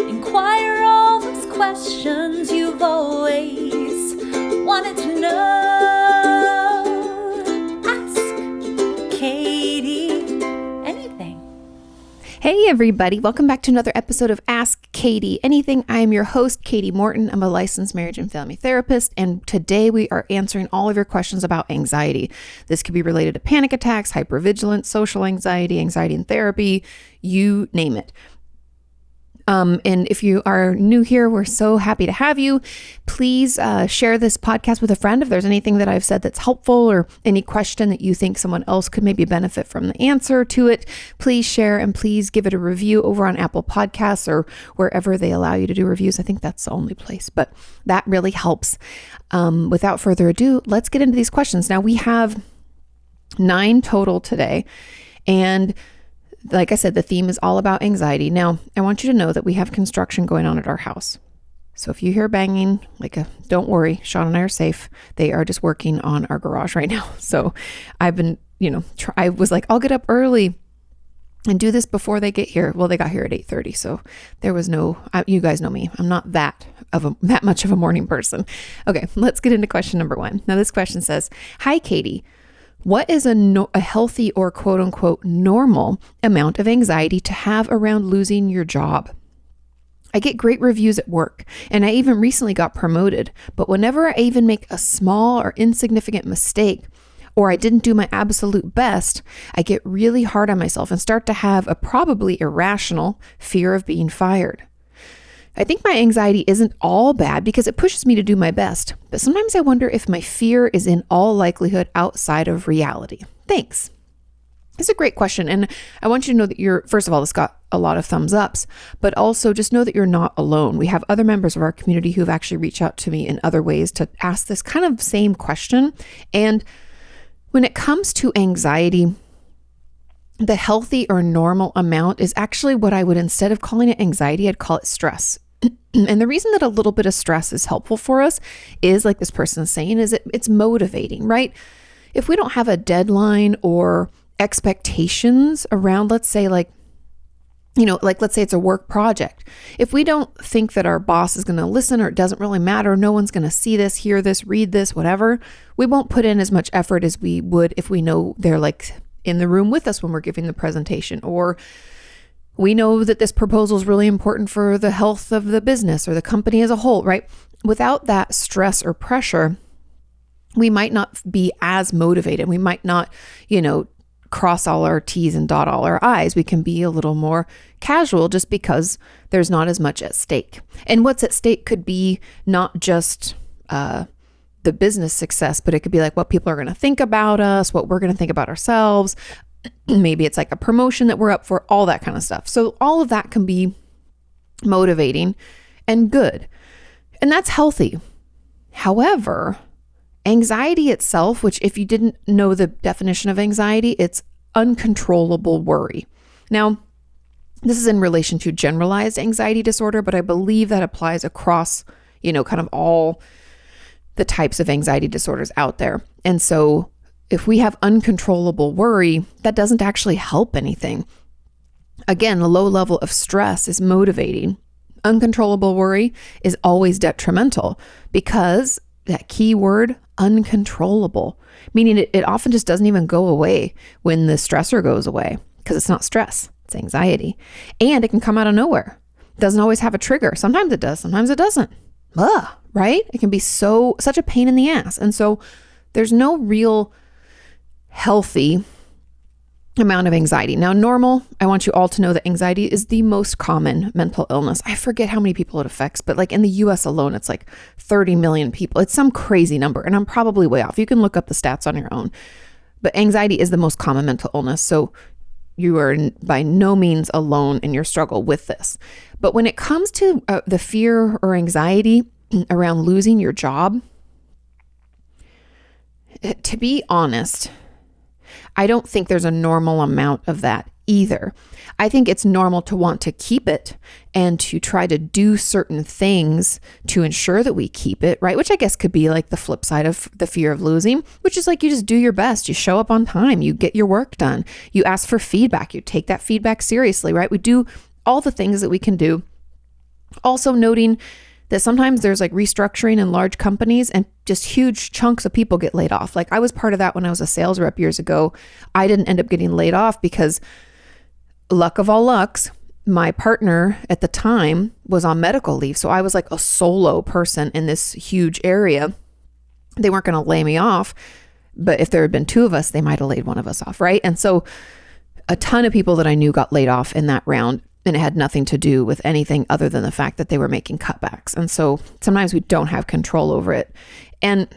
Inquire all those questions you've always wanted to know. Ask Kati anything. Hey everybody, welcome back to another episode of Ask Kati Anything. I am your host, Kati Morton. I'm a licensed marriage and family therapist, and today we are answering all of your questions about anxiety. This could be related to panic attacks, hypervigilance, social anxiety, anxiety in therapy, you name it. And if you are new here, we're so happy to have you. Please share this podcast with a friend if there's anything that I've said that's helpful or any question that you think someone else could maybe benefit from the answer to it. Please share and please give it a review over on Apple Podcasts or wherever they allow you to do reviews. I think that's the only place, but that really helps. Without further ado, let's get into these questions. Now we have 9 total today, and like I said, the theme is all about anxiety. Now, I want you to know that we have construction going on at our house. So if you hear banging, don't worry, Sean and I are safe. They are just working on our garage right now. So I've been, I was like, I'll get up early and do this before they get here. Well, they got here at 8:30. So there was no, you guys know me. I'm not that much of a morning person. Okay, let's get into question number 1. Now this question says, "Hi, Kati. What is a healthy or quote unquote normal amount of anxiety to have around losing your job? I get great reviews at work, and I even recently got promoted, but whenever I even make a small or insignificant mistake, or I didn't do my absolute best, I get really hard on myself and start to have a probably irrational fear of being fired. I think my anxiety isn't all bad because it pushes me to do my best, but sometimes I wonder if my fear is in all likelihood outside of reality. Thanks." It's a great question. And I want you to know that first of all, this got a lot of thumbs ups, but also just know that you're not alone. We have other members of our community who've actually reached out to me in other ways to ask this kind of same question. And when it comes to anxiety, the healthy or normal amount is actually what I would, instead of calling it anxiety, I'd call it stress. And the reason that a little bit of stress is helpful for us is, like this person is saying, is it's motivating, right? If we don't have a deadline or expectations around, let's say let's say it's a work project. If we don't think that our boss is going to listen, or it doesn't really matter, no one's going to see this, hear this, read this, whatever, we won't put in as much effort as we would if we know they're in the room with us when we're giving the presentation, or we know that this proposal is really important for the health of the business or the company as a whole, right? Without that stress or pressure, we might not be as motivated. We might not, cross all our T's and dot all our I's. We can be a little more casual just because there's not as much at stake. And what's at stake could be not just the business success, but it could be like what people are going to think about us, what we're going to think about ourselves. Maybe it's like a promotion that we're up for, all that kind of stuff. So all of that can be motivating and good, and that's healthy. However, anxiety itself, which if you didn't know the definition of anxiety, it's uncontrollable worry. Now, this is in relation to generalized anxiety disorder, but I believe that applies across, kind of all the types of anxiety disorders out there. And so if we have uncontrollable worry, that doesn't actually help anything. Again, a low level of stress is motivating. Uncontrollable worry is always detrimental because that key word, uncontrollable, meaning it often just doesn't even go away when the stressor goes away, because it's not stress, it's anxiety. And it can come out of nowhere. It doesn't always have a trigger. Sometimes it does, sometimes it doesn't. Right? It can be such a pain in the ass. And so there's no real healthy amount of anxiety. Now, normal, I want you all to know that anxiety is the most common mental illness. I forget how many people it affects, but in the US alone, it's 30 million people. It's some crazy number, and I'm probably way off. You can look up the stats on your own. But anxiety is the most common mental illness. So you are by no means alone in your struggle with this. But when it comes to the fear or anxiety around losing your job, to be honest, I don't think there's a normal amount of that either. I think it's normal to want to keep it and to try to do certain things to ensure that we keep it, right? Which I guess could be like the flip side of the fear of losing, which is like you just do your best. You show up on time, you get your work done, you ask for feedback, you take that feedback seriously, right? We do all the things that we can do Also noting that sometimes there's like restructuring in large companies and just huge chunks of people get laid off. Like I was part of that when I was a sales rep years ago. I didn't end up getting laid off because, luck of all lucks, my partner at the time was on medical leave. So I was like a solo person in this huge area. They weren't going to lay me off, but if there had been two of us, they might have laid one of us off, right? And so a ton of people that I knew got laid off in that round, and it had nothing to do with anything other than the fact that they were making cutbacks. And so sometimes we don't have control over it. And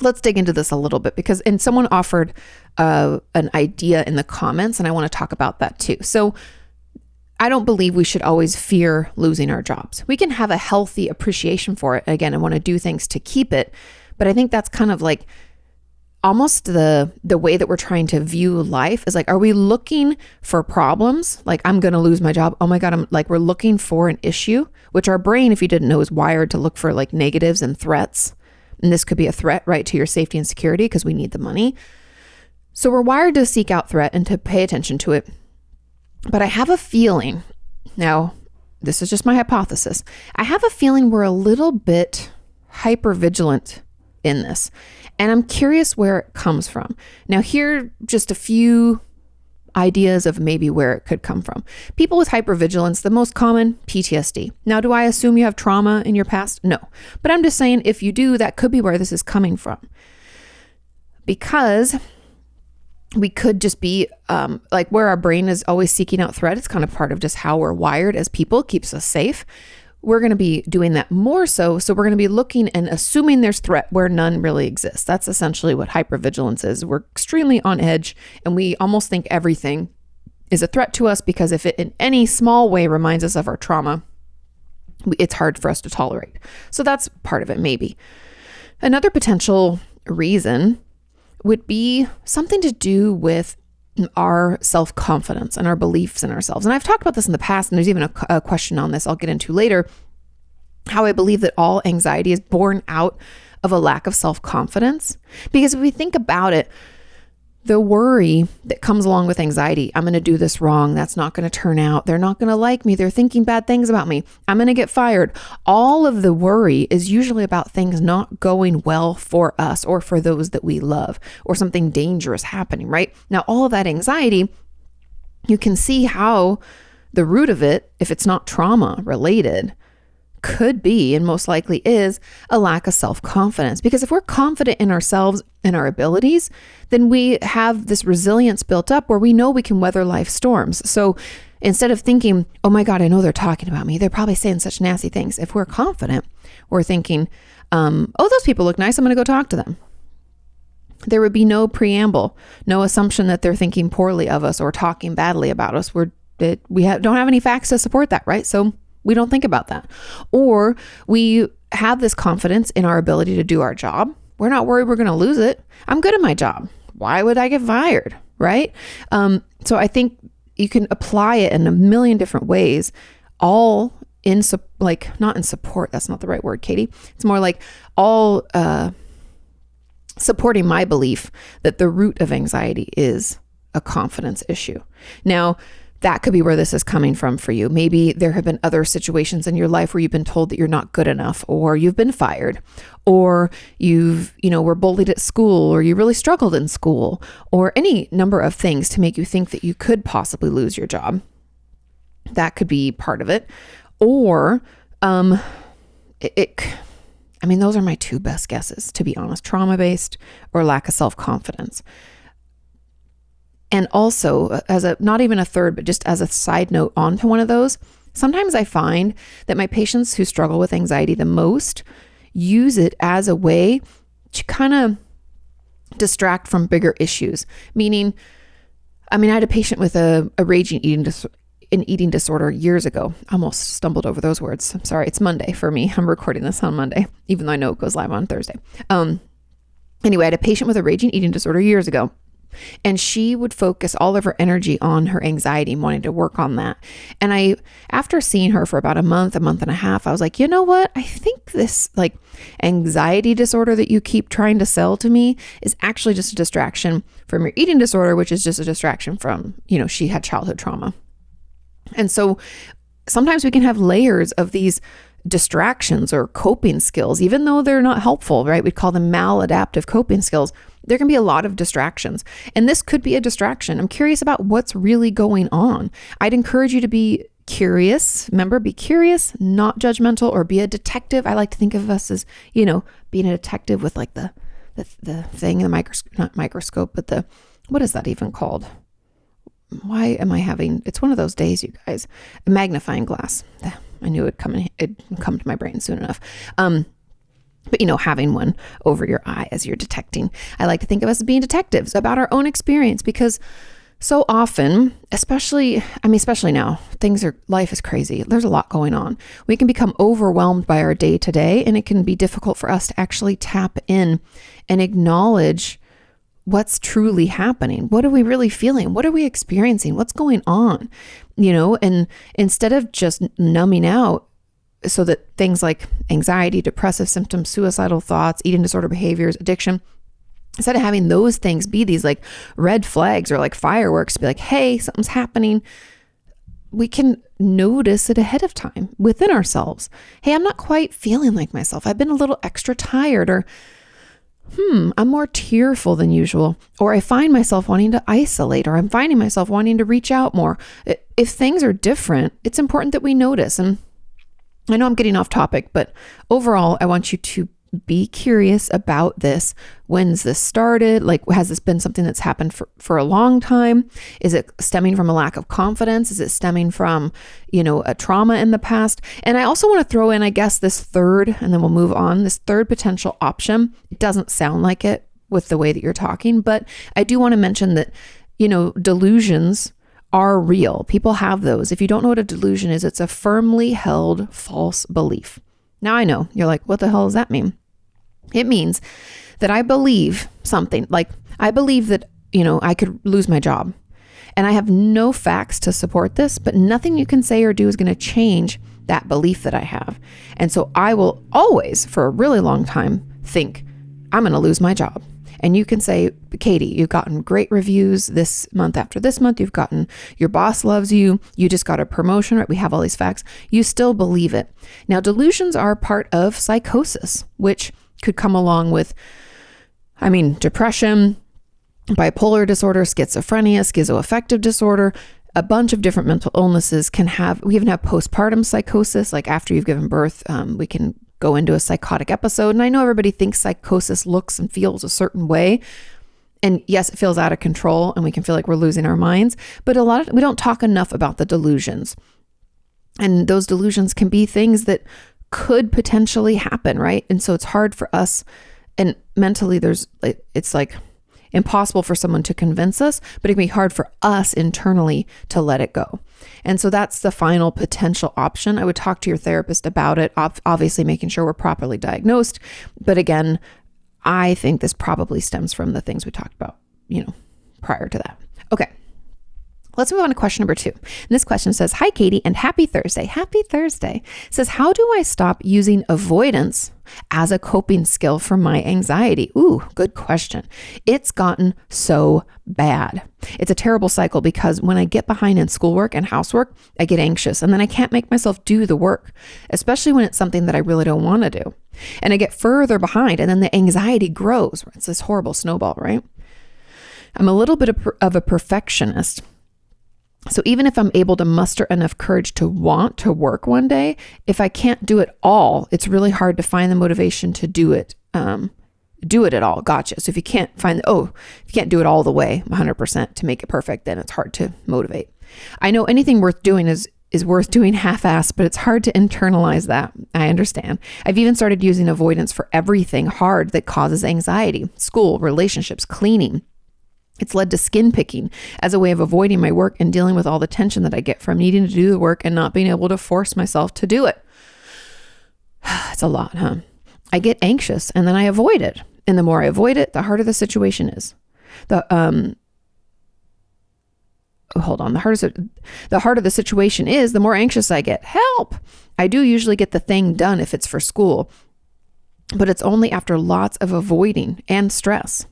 let's dig into this a little bit and someone offered an idea in the comments, and I want to talk about that too. So I don't believe we should always fear losing our jobs. We can have a healthy appreciation for it, again, and want to do things to keep it. But I think that's kind of like almost the way that we're trying to view life is like, are we looking for problems? Like, I'm going to lose my job. Oh my God. We're looking for an issue, which our brain, if you didn't know, is wired to look for like negatives and threats. And this could be a threat, right, to your safety and security because we need the money. So we're wired to seek out threat and to pay attention to it. But I have a feeling, now this is just my hypothesis, I have a feeling we're a little bit hypervigilant in this. And I'm curious where it comes from. Now, here are just a few ideas of maybe where it could come from. People with hypervigilance, the most common, PTSD. Now, do I assume you have trauma in your past? No. But I'm just saying, if you do, that could be where this is coming from. Because we could just be like where our brain is always seeking out threat. It's kind of part of just how we're wired as people, keeps us safe. We're going to be doing that more so. So we're going to be looking and assuming there's threat where none really exists. That's essentially what hypervigilance is. We're extremely on edge and we almost think everything is a threat to us because if it in any small way reminds us of our trauma, it's hard for us to tolerate. So that's part of it, maybe. Another potential reason would be something to do with our self-confidence and our beliefs in ourselves. And I've talked about this in the past, and there's even a question on this I'll get into later, how I believe that all anxiety is born out of a lack of self-confidence. Because if we think about it, the worry that comes along with anxiety, I'm going to do this wrong, that's not going to turn out, they're not going to like me, they're thinking bad things about me, I'm going to get fired. All of the worry is usually about things not going well for us or for those that we love or something dangerous happening, right? Now, all of that anxiety, you can see how the root of it, if it's not trauma related, could be and most likely is a lack of self-confidence. Because if we're confident in ourselves and our abilities, then we have this resilience built up where we know we can weather life storms. So instead of thinking, oh my God, I know they're talking about me, they're probably saying such nasty things. If we're confident, we're thinking, oh, those people look nice, I'm going to go talk to them. There would be no preamble, no assumption that they're thinking poorly of us or talking badly about us. We don't have any facts to support that, right? So we don't think about that. Or we have this confidence in our ability to do our job. We're not worried we're going to lose it. I'm good at my job. Why would I get fired? Right? So I think you can apply it in a million different ways, all in not in support. That's not the right word, Katie. It's more like all supporting my belief that the root of anxiety is a confidence issue. Now, that could be where this is coming from for you. Maybe there have been other situations in your life where you've been told that you're not good enough, or you've been fired, or were bullied at school, or you really struggled in school, or any number of things to make you think that you could possibly lose your job. That could be part of it. Or, those are my two best guesses, to be honest, trauma-based or lack of self-confidence. And also, not even a third, but just as a side note onto one of those, sometimes I find that my patients who struggle with anxiety the most use it as a way to kind of distract from bigger issues. Meaning, I had a patient with a raging eating disorder years ago. I almost stumbled over those words. I'm sorry, it's Monday for me. I'm recording this on Monday, even though I know it goes live on Thursday. Anyway, I had a patient with a raging eating disorder years ago. And she would focus all of her energy on her anxiety and wanting to work on that. And after seeing her for about a month and a half, I was like, you know what? I think this anxiety disorder that you keep trying to sell to me is actually just a distraction from your eating disorder, which is just a distraction from, she had childhood trauma. And so sometimes we can have layers of these distractions or coping skills, even though they're not helpful, right? We'd call them maladaptive coping skills. There can be a lot of distractions, and this could be a distraction. I'm curious about what's really going on. I'd encourage you to be curious. Remember, be curious, not judgmental, or be a detective. I like to think of us as, being a detective with like the thing, not microscope, but what is that even called? Why am I having, it's one of those days, you guys, a magnifying glass. I knew it'd come to my brain soon enough. But having one over your eye as you're detecting. I like to think of us as being detectives about our own experience, because so often, especially now, life is crazy. There's a lot going on. We can become overwhelmed by our day to day, and it can be difficult for us to actually tap in and acknowledge what's truly happening. What are we really feeling? What are we experiencing? What's going on? And instead of just numbing out so that things like anxiety, depressive symptoms, suicidal thoughts, eating disorder behaviors, addiction, instead of having those things be these like red flags or like fireworks, be like, hey, something's happening, we can notice it ahead of time within ourselves. Hey, I'm not quite feeling like myself. I've been a little extra tired, or I'm more tearful than usual, or I find myself wanting to isolate, or I'm finding myself wanting to reach out more. If things are different, it's important that we notice. And I know I'm getting off topic, but overall, I want you to be curious about this. When's this started? Like, has this been something that's happened for a long time? Is it stemming from a lack of confidence? Is it stemming from, a trauma in the past? And I also want to throw in, I guess, this third, and then we'll move on, this third potential option. It doesn't sound like it with the way that you're talking, but I do want to mention that, delusions are real. People have those. If you don't know what a delusion is, it's a firmly held false belief. Now I know you're like, what the hell does that mean? It means that I believe something, like I believe that, I could lose my job, and I have no facts to support this, but nothing you can say or do is going to change that belief that I have. And so I will always, for a really long time, think I'm going to lose my job. And you can say, Katie, you've gotten great reviews this month after this month. Your boss loves you. You just got a promotion, right? We have all these facts. You still believe it. Now, delusions are part of psychosis, which could come along with, depression, bipolar disorder, schizophrenia, schizoaffective disorder, a bunch of different mental illnesses we even have postpartum psychosis, like after you've given birth, we can go into a psychotic episode. And I know everybody thinks psychosis looks and feels a certain way. And yes, it feels out of control and we can feel like we're losing our minds, but we don't talk it's about the delusions. And those delusions can be things that could potentially happen, right? And so it's hard for us, and mentally it's like impossible for someone to convince us, but it can be hard for us internally to let it go. And so that's the final potential option. I would talk to your therapist about it, obviously making sure we're properly diagnosed. But again, I think this probably stems from the things we talked about, prior to that. Okay. Let's move on to question number 2. And this question says, hi, Katie, and happy Thursday. Happy Thursday. It says, how do I stop using avoidance as a coping skill for my anxiety? Ooh, good question. It's gotten so bad. It's a terrible cycle, because when I get behind in schoolwork and housework, I get anxious, and then I can't make myself do the work, especially when it's something that I really don't want to do. And I get further behind, and then the anxiety grows. It's this horrible snowball, right? I'm a little bit of a perfectionist. So even if I'm able to muster enough courage to want to work one day, if I can't do it all, it's really hard to find the motivation to do it at all. Gotcha. So if you can't if you can't do it all the way, 100% to make it perfect, then it's hard to motivate. I know anything worth doing is worth doing half-assed, but it's hard to internalize that. I understand. I've even started using avoidance for everything hard that causes anxiety: school, relationships, cleaning. It's led to skin picking as a way of avoiding my work and dealing with all the tension that I get from needing to do the work and not being able to force myself to do it. It's a lot, huh? I get anxious and then I avoid it. And the more I avoid it, the harder the situation is. The harder the situation is, the more anxious I get. Help! I do usually get the thing done if it's for school, but it's only after lots of avoiding and stress.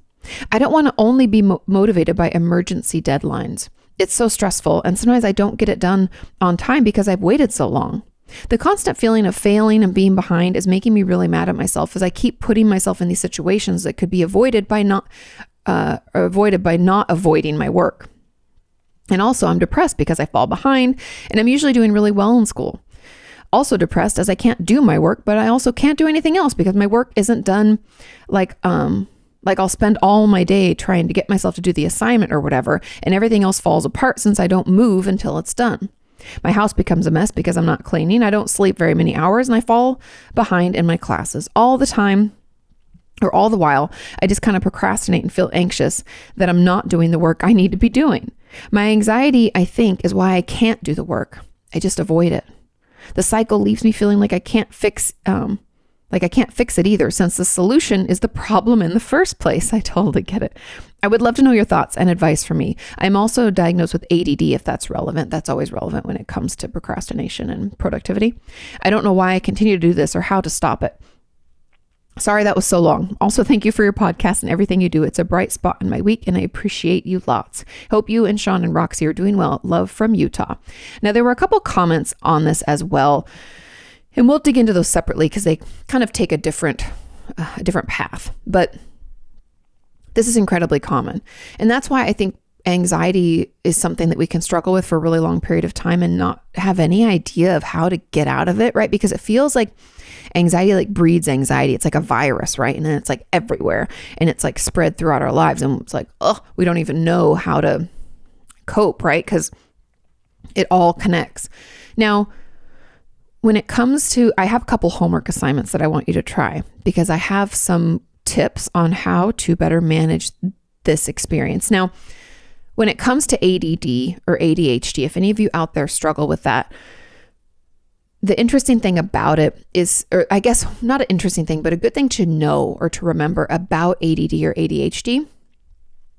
I don't want to only be motivated by emergency deadlines. it's so stressful. And sometimes I don't get it done on time because I've waited so long. The constant feeling of failing and being behind is making me really mad at myself as I keep putting myself in these situations that could be avoided by not avoiding my work. And also I'm depressed because I fall behind and I'm usually doing really well in school. Also depressed as I can't do my work, but I also can't do anything else because my work isn't done. Like I'll spend all my day trying to get myself to do the assignment or whatever, and everything else falls apart since I don't move until it's done. My house becomes a mess because I'm not cleaning. I don't sleep very many hours and I fall behind in my classes all the time, or all the while. I just kind of procrastinate and feel anxious that I'm not doing the work I need to be doing. My anxiety, I think, is why I can't do the work. I just avoid it. The cycle leaves me feeling like I can't fix it either, since the solution is the problem in the first place. I totally get it. I would love to know your thoughts and advice from me. I'm also diagnosed with ADD, if that's relevant. That's always relevant when it comes to procrastination and productivity. I don't know why I continue to do this or how to stop it. Sorry that was so long. Also, thank you for your podcast and everything you do. It's a bright spot in my week and I appreciate you lots. Hope you and Sean and Roxy are doing well. Love from Utah. Now, there were a couple comments on this as well, and we'll dig into those separately because they kind of take a different path. But this is incredibly common. And that's why I think anxiety is something that we can struggle with for a really long period of time and not have any idea of how to get out of it, right? Because it feels like anxiety like breeds anxiety. It's like a virus, right? And then it's like everywhere and it's like spread throughout our lives. And it's like, oh, we don't even know how to cope, right? Because it all connects. Now, when it comes to, I have a couple homework assignments that I want you to try because I have some tips on how to better manage this experience. Now, when it comes to ADD or ADHD, if any of you out there struggle with that, the interesting thing about it is, or I guess not an interesting thing, but a good thing to know or to remember about ADD or ADHD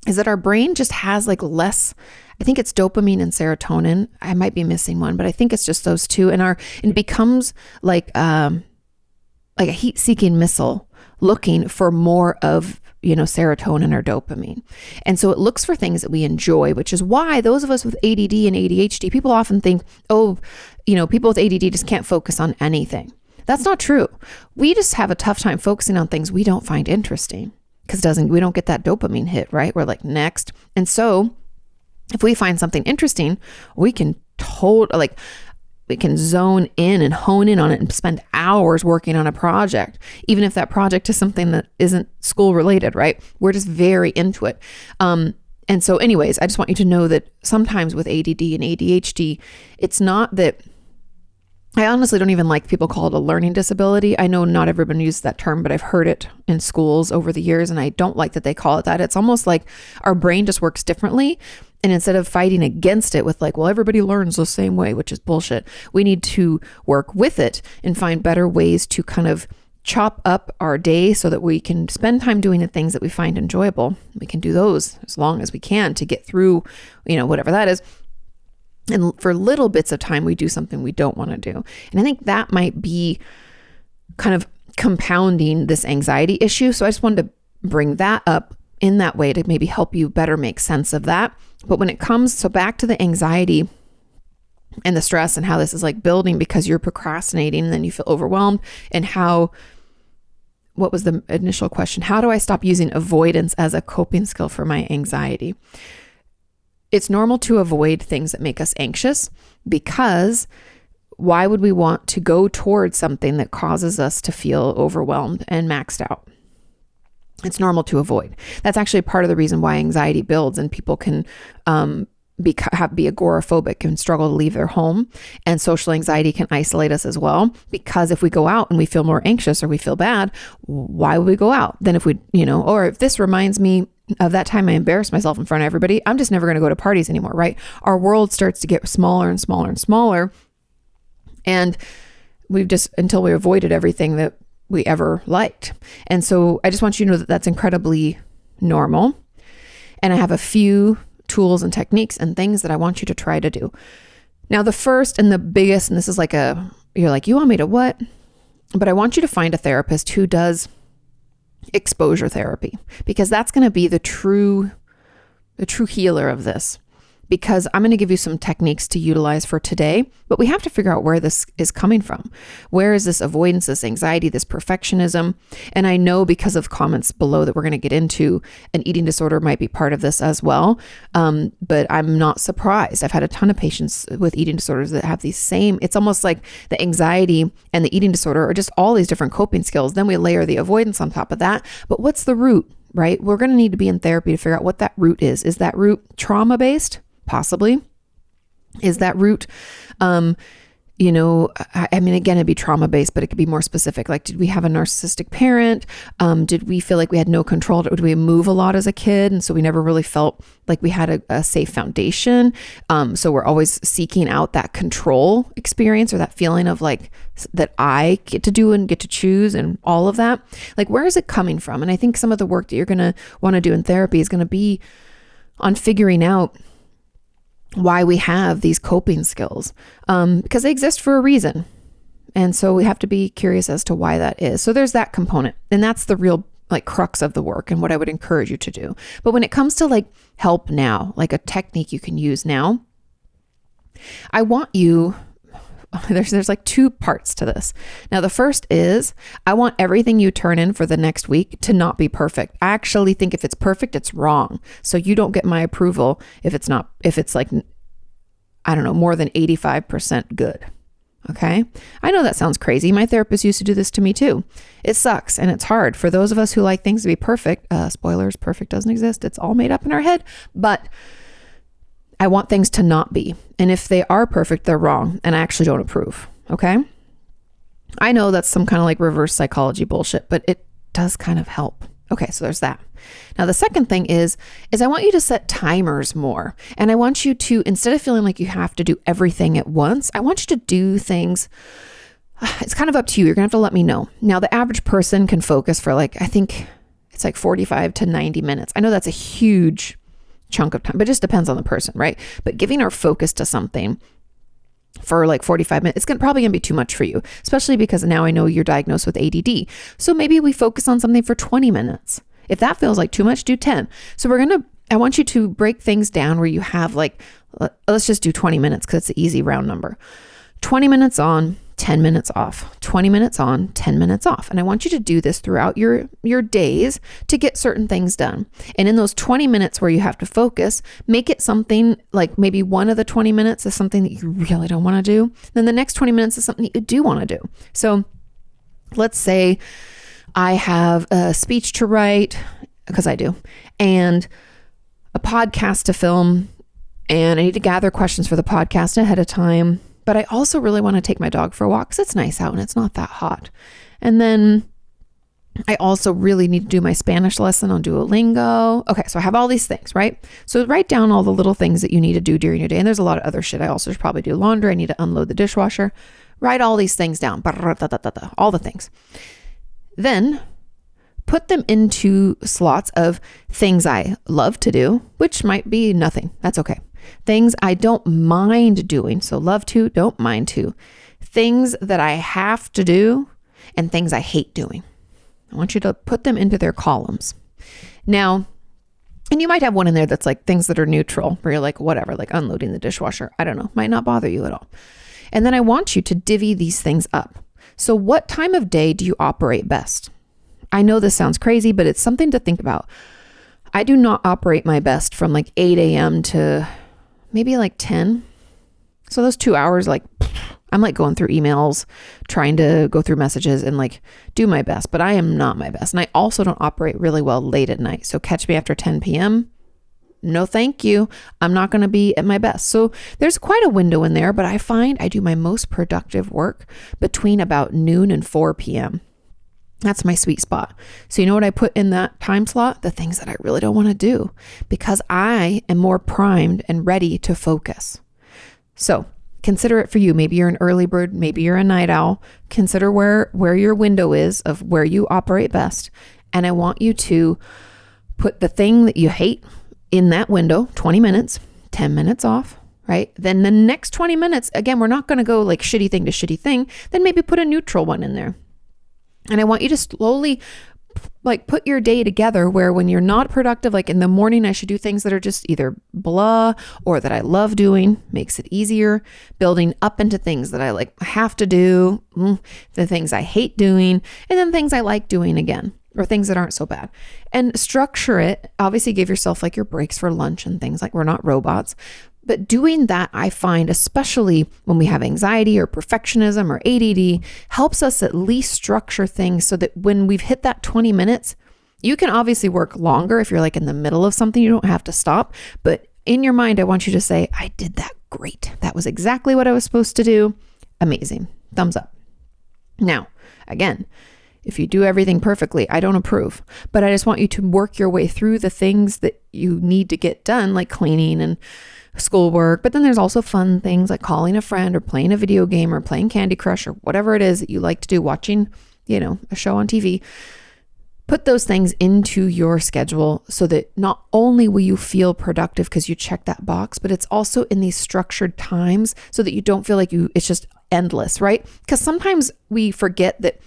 is that our brain just has like less, I think it's dopamine and serotonin. I might be missing one, but I think it's just those two. And it becomes like a heat-seeking missile looking for more of, serotonin or dopamine. And so it looks for things that we enjoy, which is why those of us with ADD and ADHD, people often think, people with ADD just can't focus on anything. That's not true. We just have a tough time focusing on things we don't find interesting because we don't get that dopamine hit, right? We're like, next. And so if we find something interesting, we can zone in and hone in on it and spend hours working on a project, even if that project is something that isn't school related, right? We're just very into it. And so anyways, I just want you to know that sometimes with ADD and ADHD, it's not that, I honestly don't even like people call it a learning disability. I know not everyone uses that term, but I've heard it in schools over the years, and I don't like that they call it that. It's almost like our brain just works differently. And instead of fighting against it with like, well, everybody learns the same way, which is bullshit, we need to work with it and find better ways to kind of chop up our day so that we can spend time doing the things that we find enjoyable. We can do those as long as we can to get through, whatever that is. And for little bits of time, we do something we don't want to do. And I think that might be kind of compounding this anxiety issue. So I just wanted to bring that up in that way to maybe help you better make sense of that. But when it comes, so back to the anxiety and the stress and how this is like building because you're procrastinating and then you feel overwhelmed, and what was the initial question? How do I stop using avoidance as a coping skill for my anxiety? It's normal to avoid things that make us anxious because why would we want to go towards something that causes us to feel overwhelmed and maxed out? It's normal to avoid. That's actually part of the reason why anxiety builds and people can be agoraphobic and struggle to leave their home. And social anxiety can isolate us as well, because if we go out and we feel more anxious or we feel bad, why would we go out? Then if we, or if this reminds me of that time I embarrassed myself in front of everybody, I'm just never going to go to parties anymore, right? Our world starts to get smaller and smaller and smaller. And until we avoided everything that we ever liked. And so I just want you to know that that's incredibly normal. And I have a few tools and techniques and things that I want you to try to do. Now, the first and the biggest, and this is like you're like, you want me to what? But I want you to find a therapist who does exposure therapy, because that's going to be the true healer of this. because I'm going to give you some techniques to utilize for today, but we have to figure out where this is coming from. Where is this avoidance, this anxiety, this perfectionism? And I know because of comments below that we're going to get into, an eating disorder might be part of this as well. But I'm not surprised. I've had a ton of patients with eating disorders that have these same, it's almost like the anxiety and the eating disorder are just all these different coping skills. Then we layer the avoidance on top of that. But what's the root, right? We're going to need to be in therapy to figure out what that root is. Is that root trauma-based? Possibly. Is that root, I mean, again, it'd be trauma-based, but it could be more specific. Like, did we have a narcissistic parent? Did we feel like we had no control? Did we move a lot as a kid? And so we never really felt like we had a safe foundation. So we're always seeking out that control experience or that feeling of like that I get to do and get to choose and all of that. Like, where is it coming from? And I think some of the work that you're going to want to do in therapy is going to be on figuring out why we have these coping skills, because they exist for a reason. And so we have to be curious as to why that is. So there's that component, and that's the real like crux of the work and what I would encourage you to do. But when it comes to like help now, like a technique you can use now, I want you, there's like two parts to this. Now, the first is I want everything you turn in for the next week to not be perfect. I actually think if it's perfect, it's wrong. So you don't get my approval if it's like, I don't know, more than 85% good. Okay. I know that sounds crazy. My therapist used to do this to me too. It sucks and it's hard for those of us who like things to be perfect. Spoilers, perfect doesn't exist. It's all made up in our head, but I want things to not be. And if they are perfect, they're wrong. And I actually don't approve. Okay. I know that's some kind of like reverse psychology bullshit, but it does kind of help. Okay. So there's that. Now, the second thing is I want you to set timers more. And I want you to, instead of feeling like you have to do everything at once, I want you to do things. It's kind of up to you. You're going to have to let me know. Now, the average person can focus for like, I think it's like 45 to 90 minutes. I know that's a huge chunk of time, but it just depends on the person, right? But giving our focus to something for like 45 minutes, it's probably going to be too much for you, especially because now I know you're diagnosed with ADD. So maybe we focus on something for 20 minutes. If that feels like too much, do 10. So I want you to break things down where you have like, let's just do 20 minutes because it's an easy round number. 20 minutes on, 10 minutes off, 20 minutes on, 10 minutes off. And I want you to do this throughout your days to get certain things done. And in those 20 minutes where you have to focus, make it something like maybe one of the 20 minutes is something that you really don't want to do. Then the next 20 minutes is something that you do want to do. So let's say I have a speech to write, because I do, and a podcast to film, and I need to gather questions for the podcast ahead of time. But I also really want to take my dog for a walk because it's nice out and it's not that hot. And then I also really need to do my Spanish lesson on Duolingo. Okay, so I have all these things, right? So write down all the little things that you need to do during your day. And there's a lot of other shit. I also should probably do laundry. I need to unload the dishwasher. Write all these things down. All the things. Then put them into slots of things I love to do, which might be nothing. That's okay. Things I don't mind doing. So love to, don't mind to. Things that I have to do and things I hate doing. I want you to put them into their columns. Now, and you might have one in there that's like things that are neutral, where you're like, whatever, like unloading the dishwasher. I don't know, might not bother you at all. And then I want you to divvy these things up. So what time of day do you operate best? I know this sounds crazy, but it's something to think about. I do not operate my best from like 8 a.m. to maybe like 10. So those 2 hours, like I'm like going through emails, trying to go through messages and like do my best, but I am not my best. And I also don't operate really well late at night. So catch me after 10 p.m. No, thank you. I'm not going to be at my best. So there's quite a window in there, but I find I do my most productive work between about noon and 4 p.m. That's my sweet spot. So you know what I put in that time slot? The things that I really don't want to do, because I am more primed and ready to focus. So consider it for you. Maybe you're an early bird. Maybe you're a night owl. Consider where your window is of where you operate best. And I want you to put the thing that you hate in that window, 20 minutes, 10 minutes off, right? Then the next 20 minutes, again, we're not going to go like shitty thing to shitty thing. Then maybe put a neutral one in there. And I want you to slowly like put your day together where when you're not productive, like in the morning, I should do things that are just either blah or that I love doing, makes it easier, building up into things that I like have to do, the things I hate doing, and then things I like doing again, or things that aren't so bad. And structure it. Obviously give yourself like your breaks for lunch and things, like we're not robots. But doing that, I find, especially when we have anxiety or perfectionism or ADD, helps us at least structure things so that when we've hit that 20 minutes, you can obviously work longer if you're like in the middle of something, you don't have to stop. But in your mind, I want you to say, I did that great. That was exactly what I was supposed to do. Amazing. Thumbs up. Now, again, if you do everything perfectly, I don't approve, but I just want you to work your way through the things that you need to get done, like cleaning and schoolwork. But then there's also fun things like calling a friend or playing a video game or playing Candy Crush or whatever it is that you like to do, watching, a show on TV. Put those things into your schedule so that not only will you feel productive because you check that box, but it's also in these structured times so that you don't feel like it's just endless, right? Because sometimes we forget that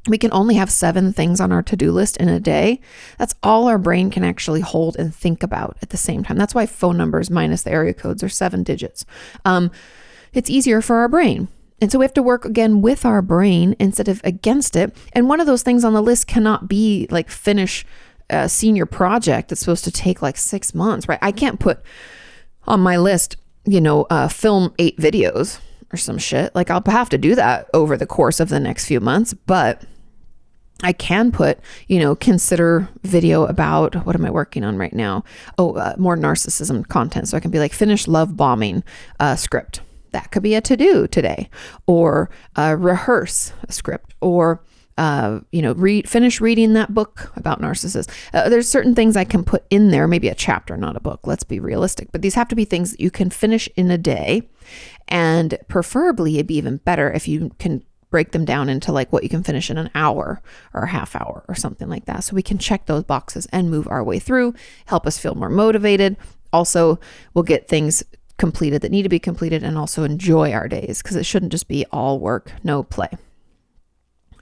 we can only have 7 things on our to-do list in a day. That's all our brain can actually hold and think about at the same time. That's why phone numbers minus the area codes are 7 digits. It's easier for our brain. And so we have to work again with our brain instead of against it. And one of those things on the list cannot be like finish a senior project that's supposed to take like 6 months, right? I can't put on my list, film 8 videos or some shit. Like I'll have to do that over the course of the next few months, but I can put, consider video about, what am I working on right now? More narcissism content. So I can be like, finish love bombing script. That could be a to-do today, or rehearse a script, or, finish reading that book about narcissists. There's certain things I can put in there, maybe a chapter, not a book. Let's be realistic, but these have to be things that you can finish in a day. And preferably it'd be even better if you can break them down into like what you can finish in an hour or a half hour or something like that. So we can check those boxes and move our way through, help us feel more motivated. Also, we'll get things completed that need to be completed and also enjoy our days, because it shouldn't just be all work, no play.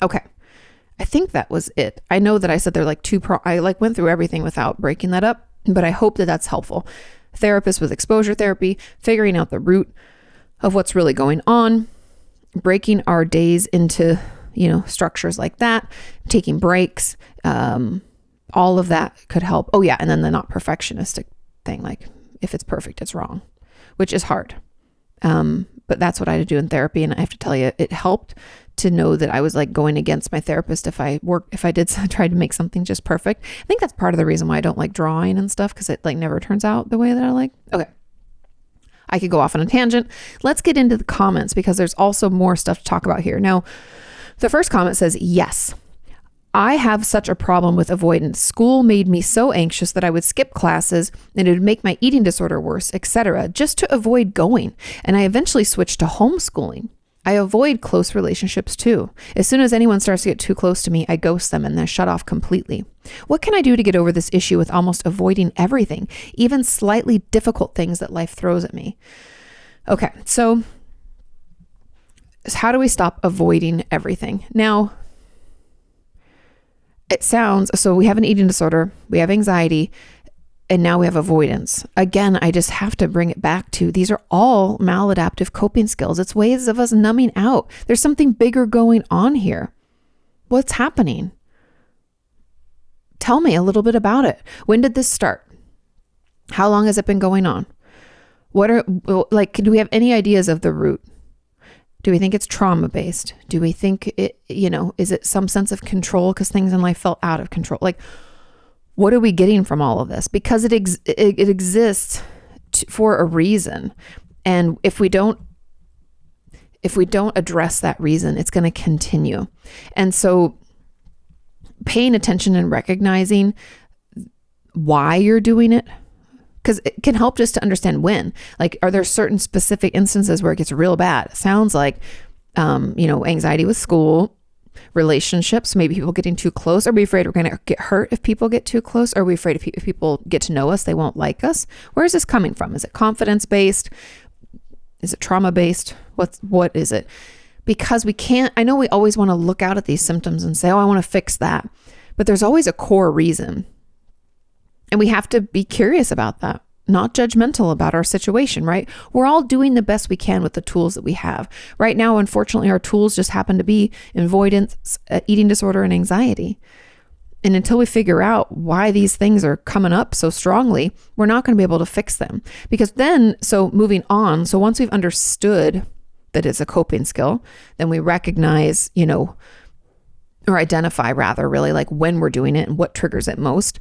Okay. I think that was it. I know that I said they're like I went through everything without breaking that up, but I hope that that's helpful. Therapists with exposure therapy, figuring out the root of what's really going on, breaking our days into, structures like that, taking breaks, all of that could help. Oh yeah. And then the not perfectionistic thing, like if it's perfect, it's wrong, which is hard. But that's what I had to do in therapy. And I have to tell you, it helped to know that I was like going against my therapist if I did try to make something just perfect. I think that's part of the reason why I don't like drawing and stuff, because it like never turns out the way that I like. Okay. I could go off on a tangent. Let's get into the comments, because there's also more stuff to talk about here. Now, the first comment says, yes, I have such a problem with avoidance. School made me so anxious that I would skip classes and it would make my eating disorder worse, etc., just to avoid going. And I eventually switched to homeschooling. I avoid close relationships too. As soon as anyone starts to get too close to me, I ghost them and then shut off completely. What can I do to get over this issue with almost avoiding everything, even slightly difficult things that life throws at me? Okay, so how do we stop avoiding everything? Now, it sounds, so we have an eating disorder, we have anxiety, and now we have avoidance. Again, I just have to bring it back to, these are all maladaptive coping skills. It's ways of us numbing out. There's something bigger going on here. What's happening? Tell me a little bit about it. When did this start? How long has it been going on? Do we have any ideas of the root? Do we think it's trauma-based? Do we think is it some sense of control because things in life felt out of control? Like, what are we getting from all of this? Because it exists for a reason. And if we don't address that reason, it's going to continue. And so paying attention and recognizing why you're doing it, because it can help just to understand when. Like, are there certain specific instances where it gets real bad? It sounds like, anxiety with school, relationships, maybe people getting too close. Are we afraid we're going to get hurt if people get too close? Are we afraid if people get to know us, they won't like us? Where is this coming from? Is it confidence-based? Is it trauma-based? What is it? Because I know we always want to look out at these symptoms and say, oh, I want to fix that. but there's always a core reason. And we have to be curious about that, not judgmental about our situation, right? We're all doing the best we can with the tools that we have. Right now, unfortunately, our tools just happen to be avoidance, eating disorder, and anxiety. And until we figure out why these things are coming up so strongly, we're not going to be able to fix them. Because then, so moving on, so once we've understood that it's a coping skill, then we recognize, or identify rather, really, like when we're doing it and what triggers it most.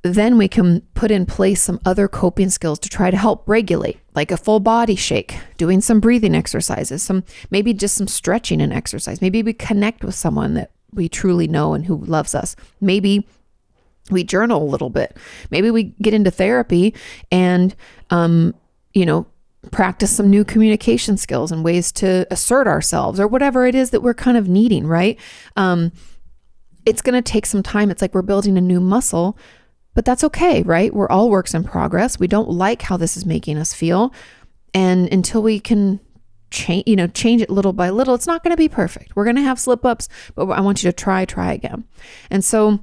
Then we can put in place some other coping skills to try to help regulate, like a full body shake, doing some breathing exercises, maybe just some stretching and exercise. Maybe we connect with someone that we truly know and who loves us. Maybe we journal a little bit. Maybe we get into therapy and, practice some new communication skills and ways to assert ourselves or whatever it is that we're kind of needing, right? It's going to take some time. It's like we're building a new muscle, but that's okay, right? We're all works in progress. We don't like how this is making us feel. And until we can change it little by little, it's not going to be perfect. We're going to have slip ups, but I want you to try again. And so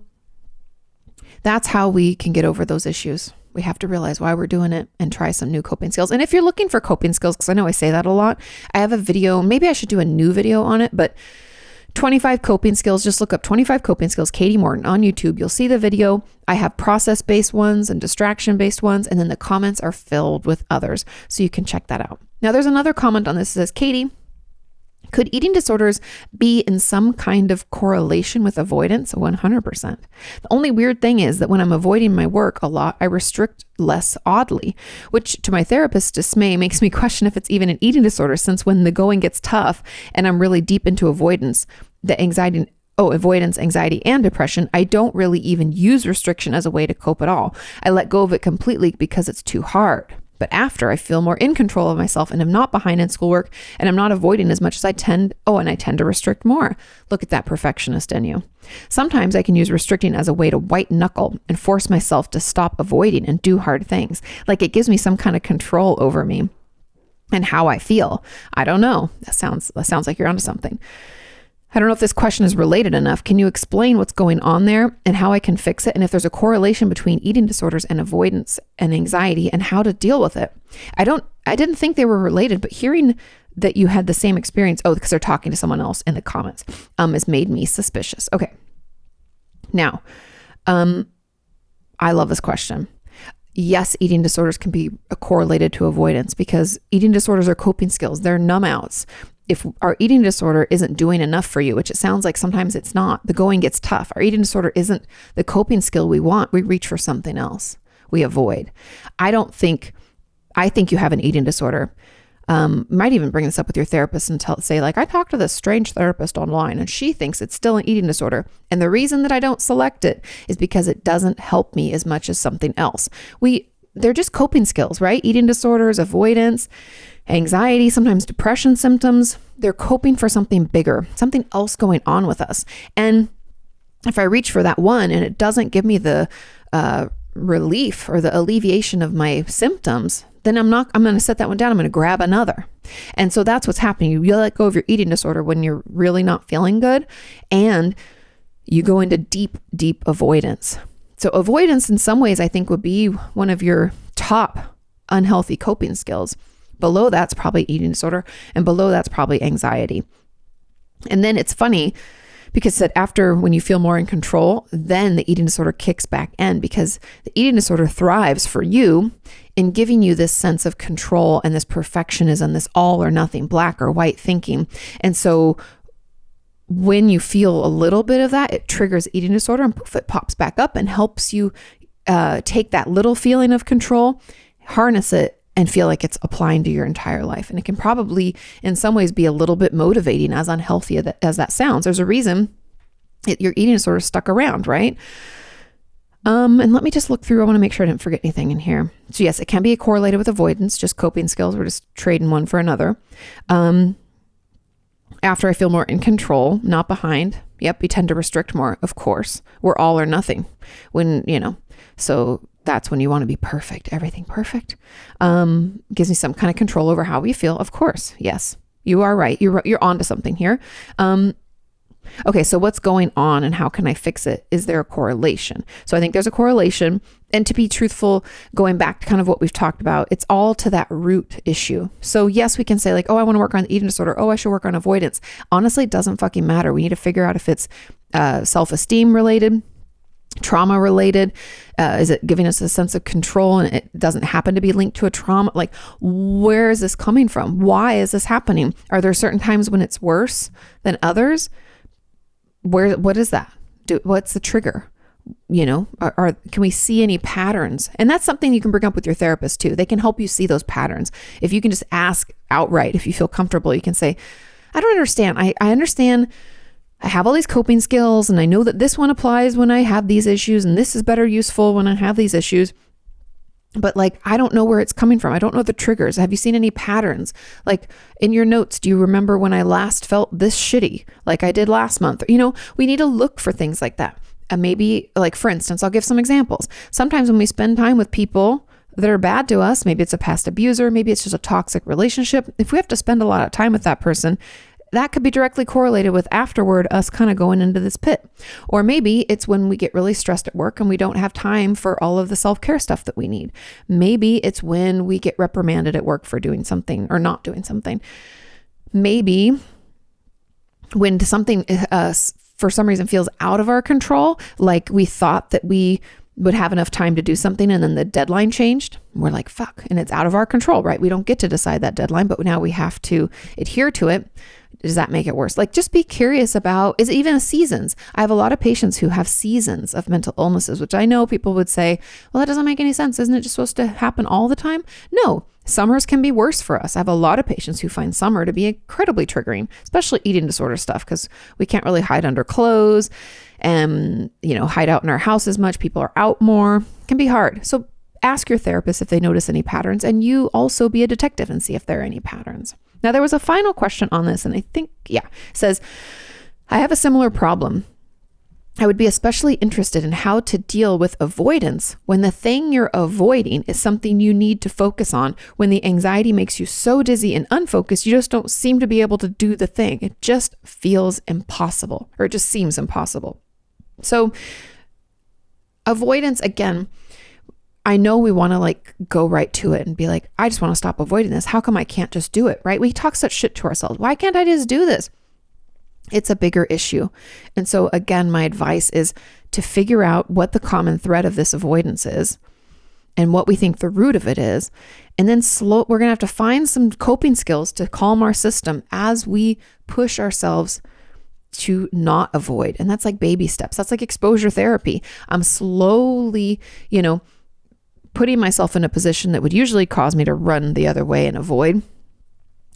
that's how we can get over those issues. We have to realize why we're doing it and try some new coping skills. And if you're looking for coping skills, because I know I say that a lot, I have a video, maybe I should do a new video on it, but 25 coping skills, just look up 25 coping skills, Kati Morton on YouTube. You'll see the video. I have process-based ones and distraction-based ones, and then the comments are filled with others. So you can check that out. Now there's another comment on this that says, Kati, could eating disorders be in some kind of correlation with avoidance? 100%. The only weird thing is that when I'm avoiding my work a lot, I restrict less oddly, which to my therapist's dismay makes me question if it's even an eating disorder, since when the going gets tough and I'm really deep into avoidance, avoidance, anxiety, and depression, I don't really even use restriction as a way to cope at all. I let go of it completely because it's too hard. But after, I feel more in control of myself and am not behind in schoolwork, and I'm not avoiding as much as I tend to restrict more. Look at that perfectionist in you. Sometimes I can use restricting as a way to white knuckle and force myself to stop avoiding and do hard things. Like it gives me some kind of control over me and how I feel. I don't know. That sounds like you're onto something. I don't know if this question is related enough. Can you explain what's going on there and how I can fix it? And if there's a correlation between eating disorders and avoidance and anxiety and how to deal with it? I didn't think they were related, but hearing that you had the same experience, because they're talking to someone else in the comments, has made me suspicious. Okay. Now, I love this question. Yes, eating disorders can be correlated to avoidance because eating disorders are coping skills. They're numb outs. If our eating disorder isn't doing enough for you, which it sounds like sometimes it's not, the going gets tough. Our eating disorder isn't the coping skill we want. We reach for something else. We avoid. I think you have an eating disorder. Might even bring this up with your therapist and say I talked to this strange therapist online and she thinks it's still an eating disorder. And the reason that I don't select it is because it doesn't help me as much as something else. They're just coping skills, right? Eating disorders, avoidance, anxiety, sometimes depression symptoms. They're coping for something bigger, something else going on with us. And if I reach for that one and it doesn't give me the relief or the alleviation of my symptoms, then I'm going to set that one down. I'm going to grab another. And so that's what's happening. You let go of your eating disorder when you're really not feeling good, and you go into deep, deep avoidance. So avoidance in some ways I think would be one of your top unhealthy coping skills. Below that's probably eating disorder, and below that's probably anxiety. And then it's funny because that after, when you feel more in control, then the eating disorder kicks back in, because the eating disorder thrives for you in giving you this sense of control and this perfectionism, this all or nothing, black or white thinking. And so when you feel a little bit of that, it triggers eating disorder, and poof, it pops back up and helps you take that little feeling of control, harness it, and feel like it's applying to your entire life. And it can probably, in some ways, be a little bit motivating, as unhealthy as that sounds. There's a reason your eating disorder stuck around, right? And let me just look through. I want to make sure I didn't forget anything in here. So yes, it can be correlated with avoidance, just coping skills. We're just trading one for another. After I feel more in control, not behind. Yep, we tend to restrict more, of course. We're all or nothing. So that's when you want to be perfect, everything perfect. Gives me some kind of control over how we feel. Of course, yes, you are right. You're onto something here. Okay, so what's going on and how can I fix it? Is there a correlation? So I think there's a correlation. And to be truthful, going back to kind of what we've talked about, it's all to that root issue. So yes, we can say like, oh, I want to work on the eating disorder. Oh, I should work on avoidance. Honestly, it doesn't fucking matter. We need to figure out if it's self-esteem related, trauma related. Is it giving us a sense of control and it doesn't happen to be linked to a trauma? Like, where is this coming from? Why is this happening? Are there certain times when it's worse than others? What is that? What's the trigger? You know, can we see any patterns? And that's something you can bring up with your therapist too. They can help you see those patterns. If you can just ask outright, if you feel comfortable, you can say, I don't understand. I understand I have all these coping skills and I know that this one applies when I have these issues and this is better useful when I have these issues. But like, I don't know where it's coming from. I don't know the triggers. Have you seen any patterns? Like in your notes, do you remember when I last felt this shitty like I did last month? You know, we need to look for things like that. And maybe like, for instance, I'll give some examples. Sometimes when we spend time with people that are bad to us, maybe it's a past abuser, maybe it's just a toxic relationship. If we have to spend a lot of time with that person, that could be directly correlated with afterward us kind of going into this pit. Or maybe it's when we get really stressed at work and we don't have time for all of the self-care stuff that we need. Maybe it's when we get reprimanded at work for doing something or not doing something. Maybe when something for some reason feels out of our control, like we thought that we would have enough time to do something and then the deadline changed. We're like, fuck, and it's out of our control, right? We don't get to decide that deadline, but now we have to adhere to it. Does that make it worse? Like, just be curious about, is it even seasons? I have a lot of patients who have seasons of mental illnesses, which I know people would say, well, that doesn't make any sense. Isn't it just supposed to happen all the time? No, summers can be worse for us. I have a lot of patients who find summer to be incredibly triggering, especially eating disorder stuff, because we can't really hide under clothes and, you know, hide out in our house as much. People are out more. It can be hard. So ask your therapist if they notice any patterns, and you also be a detective and see if there are any patterns. Now, there was a final question on this, and I think, it says, I have a similar problem. I would be especially interested in how to deal with avoidance when the thing you're avoiding is something you need to focus on, when the anxiety makes you so dizzy and unfocused, you just don't seem to be able to do the thing. It just feels impossible, or it just seems impossible. So avoidance, again, I know we want to like go right to it and be like, I just want to stop avoiding this. How come I can't just do it, right? We talk such shit to ourselves. Why can't I just do this? It's a bigger issue. And so again, my advice is to figure out what the common thread of this avoidance is and what we think the root of it is. And then we're going to have to find some coping skills to calm our system as we push ourselves to not avoid. And that's like baby steps. That's like exposure therapy. I'm slowly, putting myself in a position that would usually cause me to run the other way and avoid.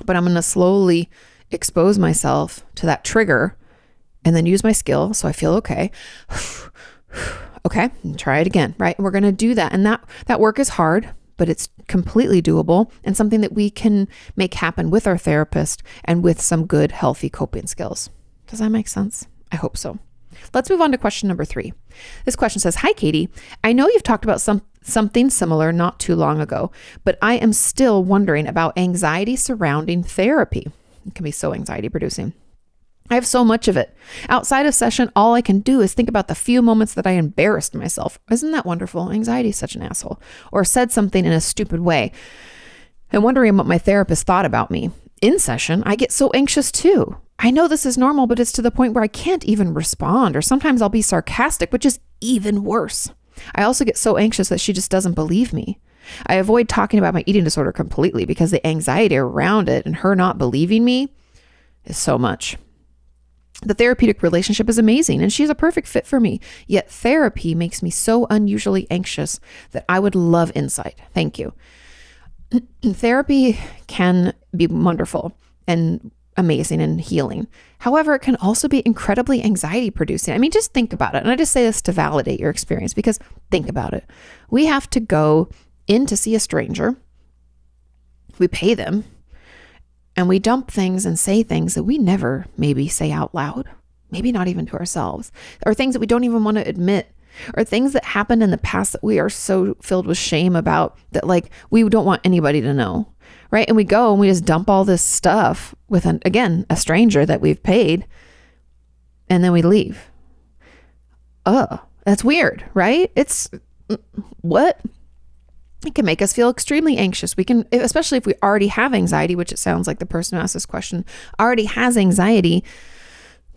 But I'm going to slowly expose myself to that trigger and then use my skill so I feel okay. Okay, and try it again, right? And we're going to do that. And that work is hard, but it's completely doable and something that we can make happen with our therapist and with some good, healthy coping skills. Does that make sense? I hope so. Let's move on to question number 3. This question says, hi, Katie. I know you've talked about something similar not too long ago, but I am still wondering about anxiety surrounding therapy. It can be so anxiety producing. I have so much of it. Outside of session, all I can do is think about the few moments that I embarrassed myself. Isn't that wonderful? Anxiety is such an asshole. Or said something in a stupid way and wondering what my therapist thought about me. In session, I get so anxious too. I know this is normal, but it's to the point where I can't even respond, or sometimes I'll be sarcastic, which is even worse. I also get so anxious that she just doesn't believe me. I avoid talking about my eating disorder completely because the anxiety around it and her not believing me is so much. The therapeutic relationship is amazing and she's a perfect fit for me. Yet therapy makes me so unusually anxious that I would love insight. Thank you. Therapy can be wonderful and amazing and healing. However, it can also be incredibly anxiety producing. I mean, just think about it. And I just say this to validate your experience because think about it. We have to go in to see a stranger. We pay them and we dump things and say things that we never maybe say out loud, maybe not even to ourselves, or things that we don't even want to admit, or things that happened in the past that we are so filled with shame about that like we don't want anybody to know. Right. And we go and we just dump all this stuff with a stranger that we've paid. and then we leave. That's weird, right? What? It can make us feel extremely anxious. We can, especially if we already have anxiety, which it sounds like the person who asked this question already has anxiety,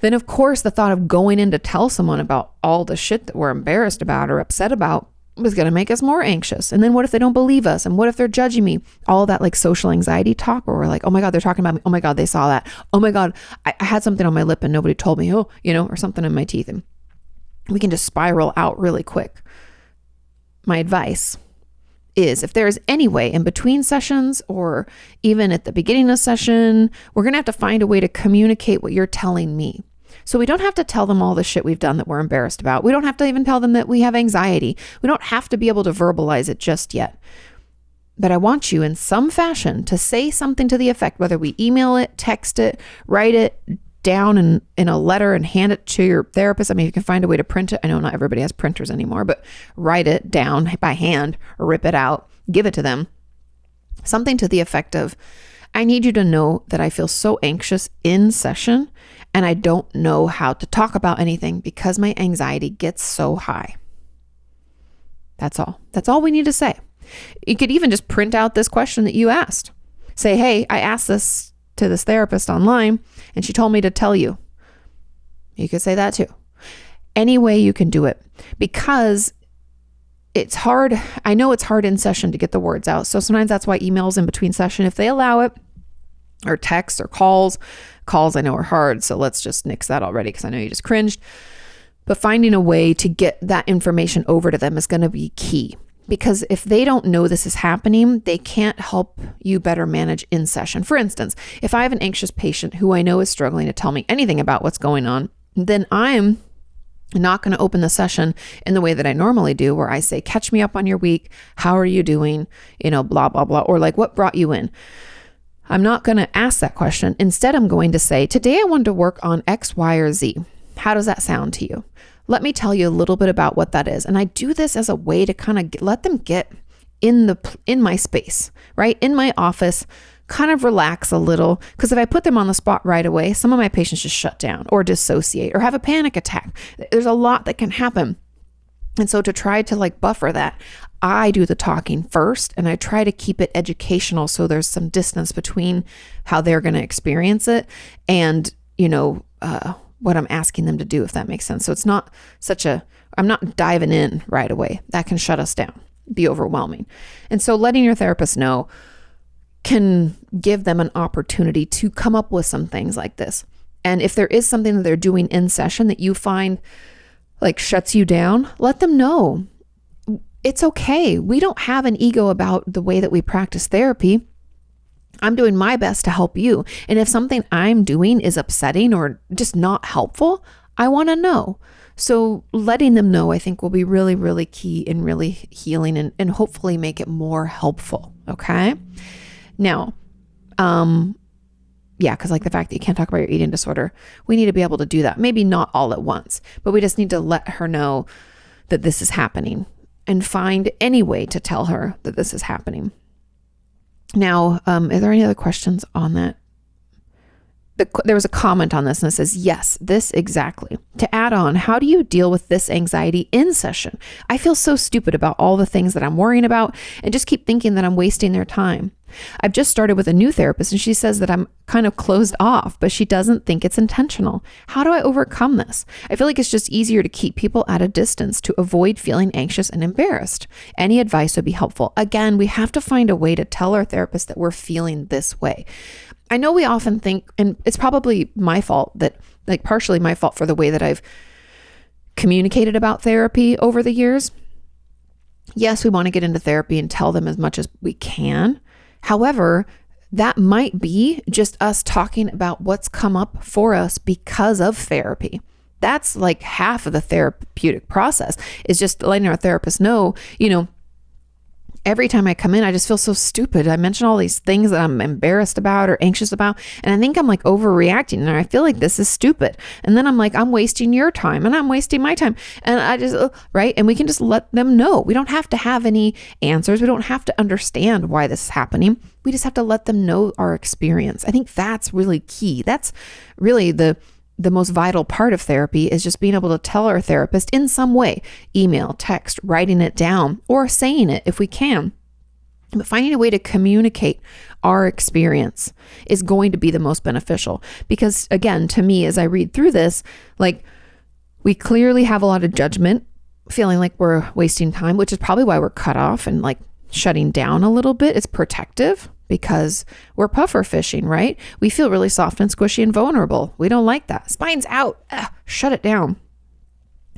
then of course the thought of going in to tell someone about all the shit that we're embarrassed about or upset about was going to make us more anxious. And then what if they don't believe us? And what if they're judging me? All of that like social anxiety talk where we're like, oh my God, they're talking about me. Oh my God, they saw that. Oh my God, I had something on my lip and nobody told me, or something in my teeth. And we can just spiral out really quick. My advice is if there is any way in between sessions or even at the beginning of session, we're going to have to find a way to communicate what you're telling me. So we don't have to tell them all the shit we've done that we're embarrassed about. We don't have to even tell them that we have anxiety. We don't have to be able to verbalize it just yet. But I want you in some fashion to say something to the effect, whether we email it, text it, write it down in a letter and hand it to your therapist. I mean, you can find a way to print it. I know not everybody has printers anymore, but write it down by hand, rip it out, give it to them. Something to the effect of, I need you to know that I feel so anxious in session and I don't know how to talk about anything because my anxiety gets so high. That's all. That's all we need to say. You could even just print out this question that you asked. Say, hey, I asked this to this therapist online and she told me to tell you. You could say that too. Any way you can do it, because it's hard. I know it's hard in session to get the words out. So sometimes that's why emails in between session, if they allow it, or texts or calls I know are hard. So let's just nix that already because I know you just cringed. But finding a way to get that information over to them is going to be key. Because if they don't know this is happening, they can't help you better manage in session. For instance, if I have an anxious patient who I know is struggling to tell me anything about what's going on, then I'm not going to open the session in the way that I normally do, where I say, catch me up on your week. How are you doing? Blah, blah, blah. Or like, what brought you in? I'm not going to ask that question. Instead, I'm going to say, today I wanted to work on X, Y, or Z. How does that sound to you? Let me tell you a little bit about what that is. And I do this as a way to kind of let them get in my space, right? In my office, kind of relax a little. Because if I put them on the spot right away, some of my patients just shut down or dissociate or have a panic attack. There's a lot that can happen. And so to try to like buffer that, I do the talking first and I try to keep it educational. So there's some distance between how they're going to experience it and, what I'm asking them to do, if that makes sense. So it's not I'm not diving in right away. That can shut us down, be overwhelming. And so letting your therapist know can give them an opportunity to come up with some things like this. And if there is something that they're doing in session that you find like shuts you down, let them know. It's okay. We don't have an ego about the way that we practice therapy. I'm doing my best to help you. And if something I'm doing is upsetting or just not helpful, I want to know. So letting them know, I think, will be really, really key in really healing and hopefully make it more helpful. Okay. Now, because like the fact that you can't talk about your eating disorder, we need to be able to do that. Maybe not all at once, but we just need to let her know that this is happening and find any way to tell her that this is happening. Now, are there any other questions on that? There was a comment on this and it says, yes, this exactly. To add on, how do you deal with this anxiety in session? I feel so stupid about all the things that I'm worrying about and just keep thinking that I'm wasting their time. I've just started with a new therapist and she says that I'm kind of closed off, but she doesn't think it's intentional. How do I overcome this? I feel like it's just easier to keep people at a distance to avoid feeling anxious and embarrassed. Any advice would be helpful. Again, we have to find a way to tell our therapist that we're feeling this way. I know we often think, and it's probably my fault partially my fault for the way that I've communicated about therapy over the years. Yes, we want to get into therapy and tell them as much as we can. However, that might be just us talking about what's come up for us because of therapy. That's like half of the therapeutic process, is just letting our therapist know, every time I come in, I just feel so stupid. I mention all these things that I'm embarrassed about or anxious about. And I think I'm like overreacting and I feel like this is stupid. And then I'm like, I'm wasting your time and I'm wasting my time. And I just, right. And we can just let them know. We don't have to have any answers. We don't have to understand why this is happening. We just have to let them know our experience. I think that's really key. That's really the the most vital part of therapy is just being able to tell our therapist in some way, email, text, writing it down, or saying it if we can. But finding a way to communicate our experience is going to be the most beneficial. Because again, to me, as I read through this, like we clearly have a lot of judgment, feeling like we're wasting time, which is probably why we're cut off and like shutting down a little bit. It's protective because we're puffer fishing, right? We feel really soft and squishy and vulnerable. We don't like that. Spine's out. Shut it down.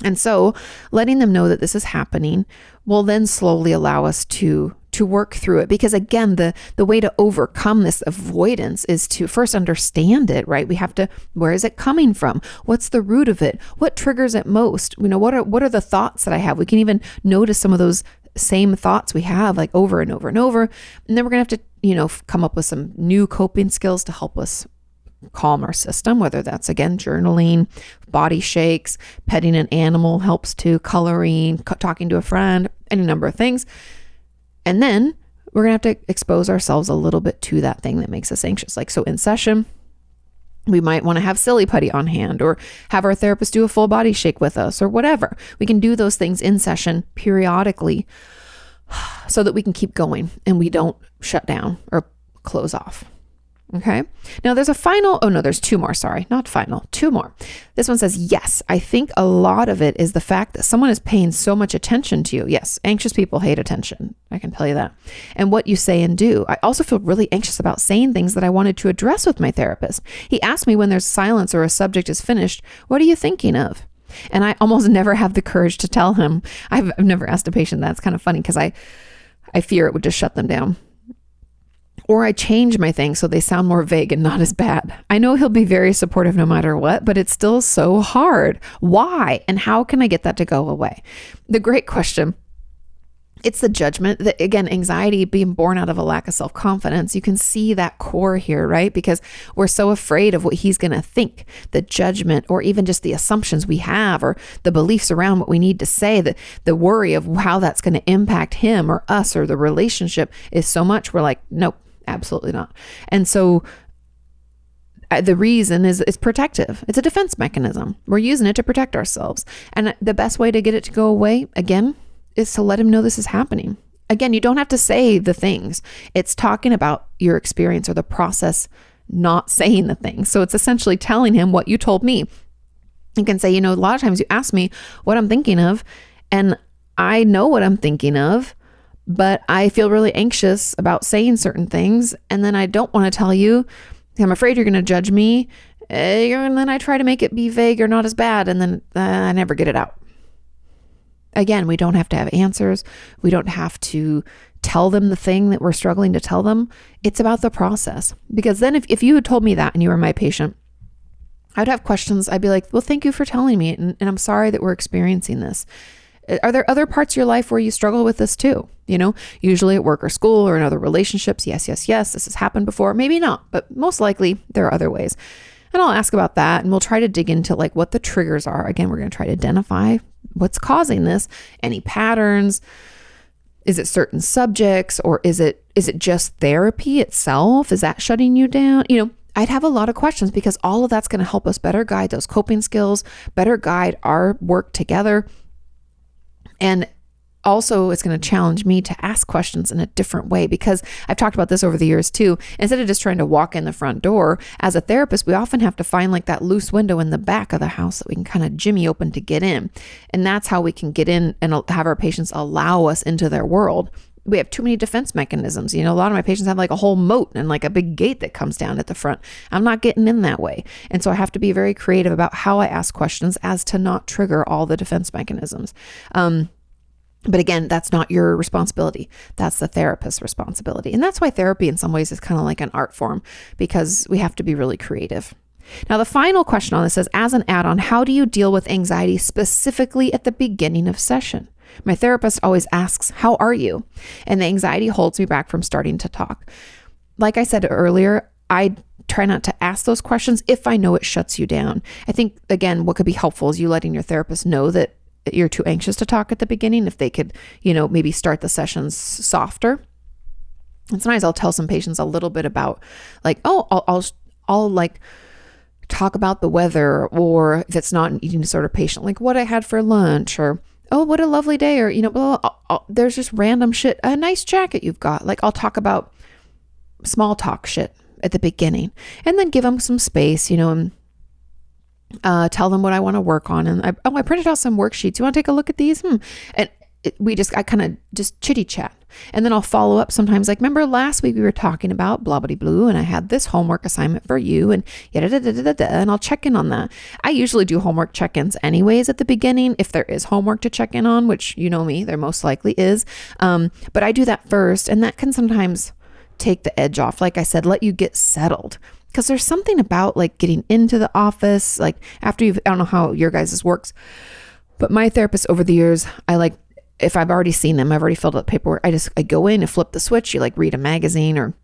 And so letting them know that this is happening will then slowly allow us to work through it. Because again, the way to overcome this avoidance is to first understand it, right? We have to, where is it coming from? What's the root of it? What triggers it most? You know, what are the thoughts that I have? We can even notice some of those same thoughts we have like over and over and over. And then we're going to have to, come up with some new coping skills to help us calm our system, whether that's again, journaling, body shakes, petting an animal helps too, coloring, talking to a friend, any number of things. And then we're going to have to expose ourselves a little bit to that thing that makes us anxious. Like, so in session, we might want to have silly putty on hand or have our therapist do a full body shake with us or whatever. We can do those things in session periodically so that we can keep going and we don't shut down or close off. Okay. Now there's there's two more. Sorry, not final, two more. This one says, yes, I think a lot of it is the fact that someone is paying so much attention to you. Yes. Anxious people hate attention. I can tell you that. And what you say and do. I also feel really anxious about saying things that I wanted to address with my therapist. He asked me when there's silence or a subject is finished, what are you thinking of? And I almost never have the courage to tell him. I've never asked a patient that. It's kind of funny because I fear it would just shut them down. Or I change my things so they sound more vague and not as bad. I know he'll be very supportive no matter what, but it's still so hard. Why? And how can I get that to go away? The great question. It's the judgment that, again, anxiety being born out of a lack of self-confidence. You can see that core here, right? Because we're so afraid of what he's going to think, the judgment, or even just the assumptions we have, or the beliefs around what we need to say, the worry of how that's going to impact him or us or the relationship is so much. We're like, nope, absolutely not. And so the reason is protective. It's a defense mechanism. We're using it to protect ourselves. And the best way to get it to go away, again, is to let him know this is happening. Again, you don't have to say the things. It's talking about your experience or the process, not saying the things. So it's essentially telling him what you told me. You can say, a lot of times you ask me what I'm thinking of, and I know what I'm thinking of, but I feel really anxious about saying certain things. And then I don't want to tell you. I'm afraid you're going to judge me. And then I try to make it be vague or not as bad. And then I never get it out. Again, we don't have to have answers. We don't have to tell them the thing that we're struggling to tell them. It's about the process. Because then if you had told me that and you were my patient, I'd have questions. I'd be like, well, thank you for telling me. And I'm sorry that we're experiencing this. Are there other parts of your life where you struggle with this too? Usually at work or school or in other relationships. Yes. This has happened before. Maybe not, but most likely there are other ways. And I'll ask about that, and we'll try to dig into like what the triggers are. Again, we're going to try to identify what's causing this, any patterns. Is it certain subjects, or is it just therapy itself? Is that shutting you down? I'd have a lot of questions because all of that's going to help us better guide those coping skills, better guide our work together. And also, it's going to challenge me to ask questions in a different way, because I've talked about this over the years too. Instead of just trying to walk in the front door, as a therapist, we often have to find like that loose window in the back of the house that we can kind of jimmy open to get in. And that's how we can get in and have our patients allow us into their world. We have too many defense mechanisms. A lot of my patients have like a whole moat and like a big gate that comes down at the front. I'm not getting in that way. And so I have to be very creative about how I ask questions as to not trigger all the defense mechanisms. But again, that's not your responsibility. That's the therapist's responsibility. And that's why therapy in some ways is kind of like an art form, because we have to be really creative. Now, the final question on this says, as an add-on, how do you deal with anxiety specifically at the beginning of session? My therapist always asks, how are you? And the anxiety holds me back from starting to talk. Like I said earlier, I try not to ask those questions if I know it shuts you down. I think, again, what could be helpful is you letting your therapist know that you're too anxious to talk at the beginning. If they could, maybe start the sessions softer. And sometimes I'll tell some patients a little bit about like, I'll like talk about the weather, or if it's not an eating disorder patient, like what I had for lunch, or, oh, what a lovely day, or, blah, blah, blah. There's just random shit. A nice jacket you've got. Like I'll talk about small talk shit at the beginning, and then give them some space, and tell them what I want to work on. And I printed out some worksheets. You want to take a look at these? And I kind of just chitty chat. And then I'll follow up sometimes, like, remember last week we were talking about blah, blah, blue, and I had this homework assignment for you, and and I'll check in on that. I usually do homework check-ins anyways at the beginning, if there is homework to check in on, which you know me, there most likely is. But I do that first, and that can sometimes take the edge off. Like I said, let you get settled. Because there's something about like getting into the office, like after I don't know how your guys' works, but my therapist over the years, if I've already seen them, I've already filled out paperwork. I go in and flip the switch. You like read a magazine or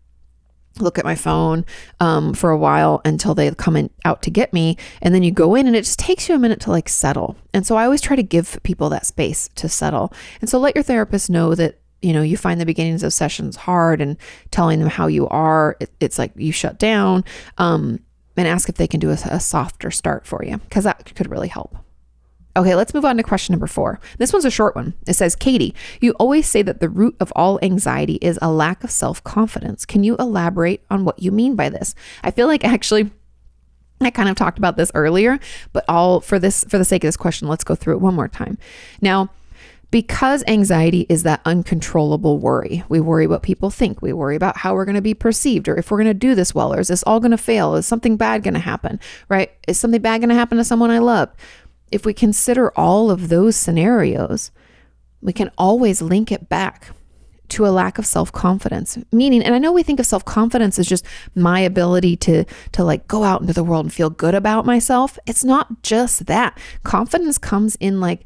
look at my phone for a while until they come out to get me. And then you go in and it just takes you a minute to like settle. And so I always try to give people that space to settle. And so let your therapist know that, you find the beginnings of sessions hard, and telling them how you are, it's like you shut down, and ask if they can do a softer start for you, because that could really help. Okay, let's move on to question number 4. This one's a short one. It says, Kati, you always say that the root of all anxiety is a lack of self-confidence. Can you elaborate on what you mean by this? I feel like actually I kind of talked about this earlier, but for the sake of this question, let's go through it one more time. Now, because anxiety is that uncontrollable worry. We worry what people think. We worry about how we're going to be perceived, or if we're going to do this well, or is this all going to fail? Is something bad going to happen, right? Is something bad going to happen to someone I love? If we consider all of those scenarios, we can always link it back to a lack of self-confidence. Meaning, and I know we think of self-confidence as just my ability to like go out into the world and feel good about myself. It's not just that. Confidence comes in like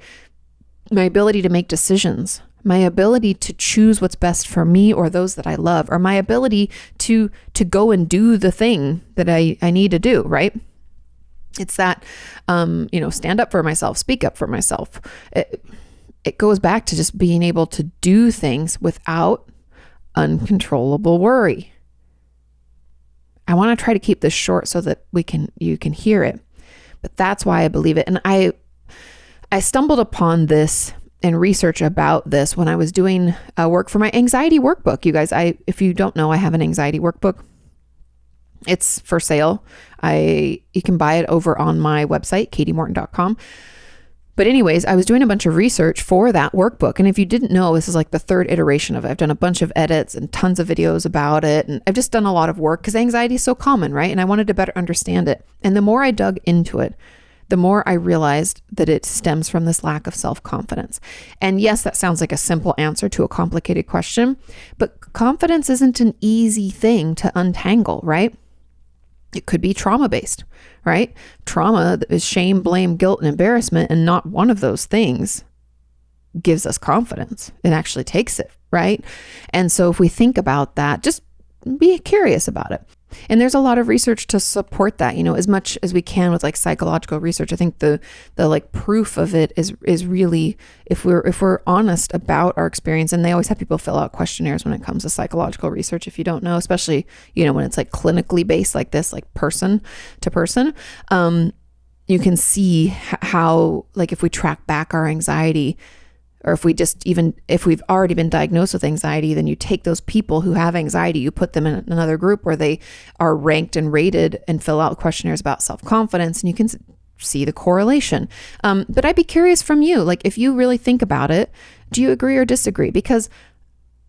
my ability to make decisions, my ability to choose what's best for me or those that I love, or my ability to go and do the thing that I need to do, right? It's that, stand up for myself, speak up for myself. It goes back to just being able to do things without uncontrollable worry. I want to try to keep this short so that you can hear it, but that's why I believe it. And I stumbled upon this and research about this when I was doing work for my anxiety workbook. You guys, if you don't know, I have an anxiety workbook. It's for sale. You can buy it over on my website, katimorton.com. But anyways, I was doing a bunch of research for that workbook. And if you didn't know, this is like the 3rd iteration of it. I've done a bunch of edits and tons of videos about it. And I've just done a lot of work because anxiety is so common, right? And I wanted to better understand it. And the more I dug into it, the more I realized that it stems from this lack of self-confidence. And yes, that sounds like a simple answer to a complicated question, but confidence isn't an easy thing to untangle, right? It could be trauma-based, right? Trauma is shame, blame, guilt, and embarrassment, and not one of those things gives us confidence. It actually takes it, right? And so if we think about that, just be curious about it. And there's a lot of research to support that, as much as we can with like psychological research. I think the like proof of it is really, if we're honest about our experience, and they always have people fill out questionnaires when it comes to psychological research, if you don't know, especially, when it's like clinically based like this, like person to person, you can see how, like, if we track back our anxiety, or if we've already been diagnosed with anxiety, then you take those people who have anxiety, you put them in another group where they are ranked and rated and fill out questionnaires about self-confidence, and you can see the correlation. But I'd be curious from you, like, if you really think about it, do you agree or disagree? Because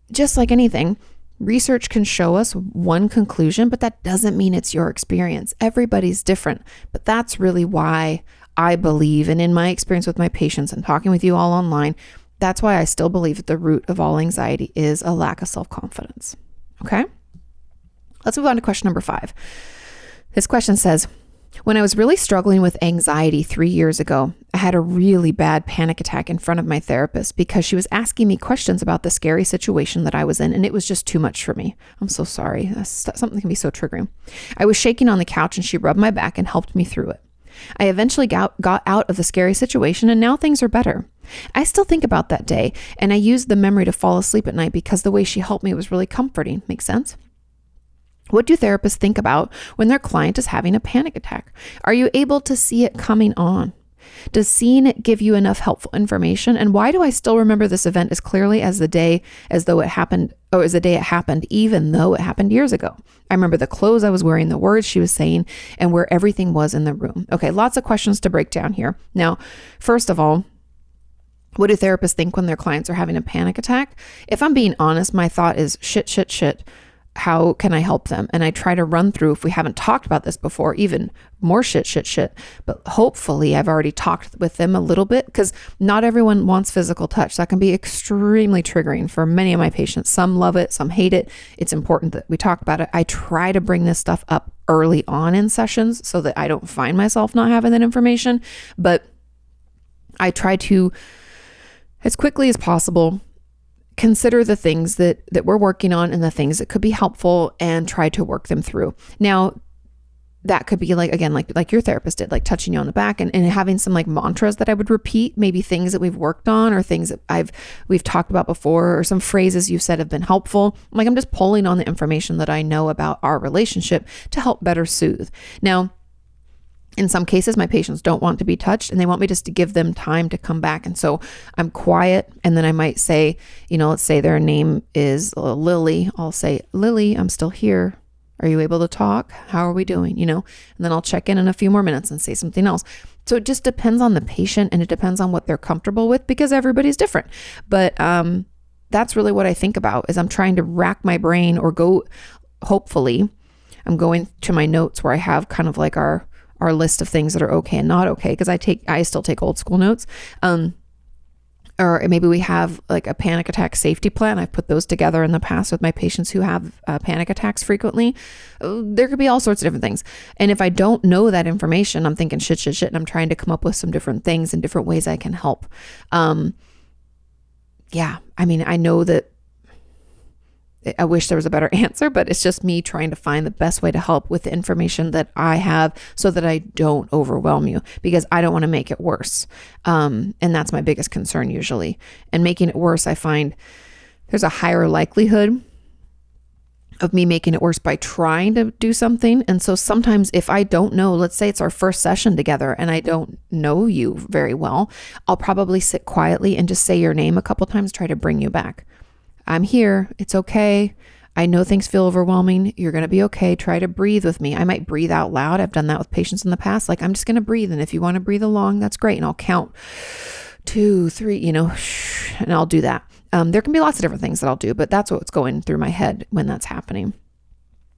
just like anything, research can show us one conclusion, but that doesn't mean it's your experience. Everybody's different, but that's really why I believe, and in my experience with my patients and talking with you all online, that's why I still believe that the root of all anxiety is a lack of self-confidence. Okay? Let's move on to question number 5. This question says, when I was really struggling with anxiety 3 years ago, I had a really bad panic attack in front of my therapist because she was asking me questions about the scary situation that I was in, and it was just too much for me. I'm so sorry. Something can be so triggering. I was shaking on the couch, and she rubbed my back and helped me through it. I eventually got out of the scary situation, and now things are better. I still think about that day, and I used the memory to fall asleep at night because the way she helped me was really comforting. Makes sense? What do therapists think about when their client is having a panic attack? Are you able to see it coming on? Does seeing it give you enough helpful information? And why do I still remember this event as clearly as the day as though it happened, or as the day it happened, even though it happened years ago? I remember the clothes I was wearing, the words she was saying, and where everything was in the room. Okay, lots of questions to break down here. Now, first of all, what do therapists think when their clients are having a panic attack? If I'm being honest, my thought is shit. How can I help them? And I try to run through, if we haven't talked about this before, even more shit. But hopefully I've already talked with them a little bit, because not everyone wants physical touch. That can be extremely triggering for many of my patients. Some love it, some hate it. It's important that we talk about it. I try to bring this stuff up early on in sessions so that I don't find myself not having that information. But I try to, as quickly as possible, consider the things that we're working on and the things that could be helpful and try to work them through. Now, that could be like your therapist did, like touching you on the back and having some like mantras that I would repeat, maybe things that we've worked on or things that we've talked about before, or some phrases you said have been helpful. Like, I'm just pulling on the information that I know about our relationship to help better soothe. Now, in some cases, my patients don't want to be touched and they want me just to give them time to come back. And so I'm quiet, and then I might say, let's say their name is Lily. I'll say, Lily, I'm still here. Are you able to talk? How are we doing? And then I'll check in a few more minutes and say something else. So it just depends on the patient, and it depends on what they're comfortable with, because everybody's different. But that's really what I think about, is I'm trying to rack my brain, or hopefully I'm going to my notes where I have kind of like our list of things that are okay and not okay, because I still take old school notes. Or maybe we have like a panic attack safety plan. I've put those together in the past with my patients who have panic attacks frequently. There could be all sorts of different things. And if I don't know that information, I'm thinking shit, and I'm trying to come up with some different things and different ways I can help. I know that I wish there was a better answer, but it's just me trying to find the best way to help with the information that I have, so that I don't overwhelm you, because I don't want to make it worse. And that's my biggest concern usually. And making it worse, I find there's a higher likelihood of me making it worse by trying to do something. And so sometimes if I don't know, let's say it's our first session together and I don't know you very well, I'll probably sit quietly and just say your name a couple times, try to bring you back. I'm here. It's okay. I know things feel overwhelming. You're going to be okay. Try to breathe with me. I might breathe out loud. I've done that with patients in the past. Like, I'm just going to breathe. And if you want to breathe along, that's great. And I'll count 2, 3, and I'll do that. There can be lots of different things that I'll do, but that's what's going through my head when that's happening.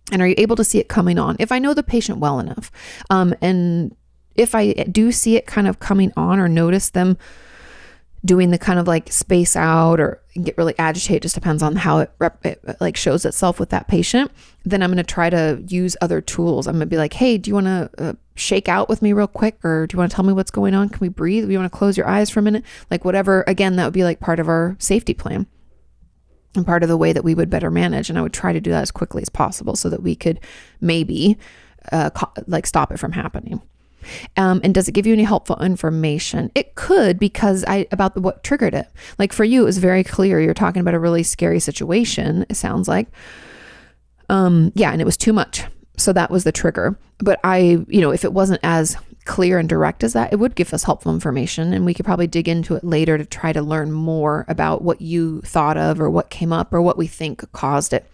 And are you able to see it coming on? If I know the patient well enough, and if I do see it kind of coming on, or notice them doing the kind of like space out or get really agitated, just depends on how it like shows itself with that patient, then I'm going to try to use other tools. I'm going to be like, hey, do you want to shake out with me real quick? Or do you want to tell me what's going on? Can we breathe? Do you want to close your eyes for a minute? Like, whatever. Again, that would be like part of our safety plan and part of the way that we would better manage. And I would try to do that as quickly as possible so that we could maybe like stop it from happening. And does it give you any helpful information? It could, because about what triggered it. Like for you, it was very clear. You're talking about a really scary situation, it sounds like. And it was too much. So that was the trigger. But if it wasn't as clear and direct as that, it would give us helpful information, and we could probably dig into it later to try to learn more about what you thought of, or what came up, or what we think caused it.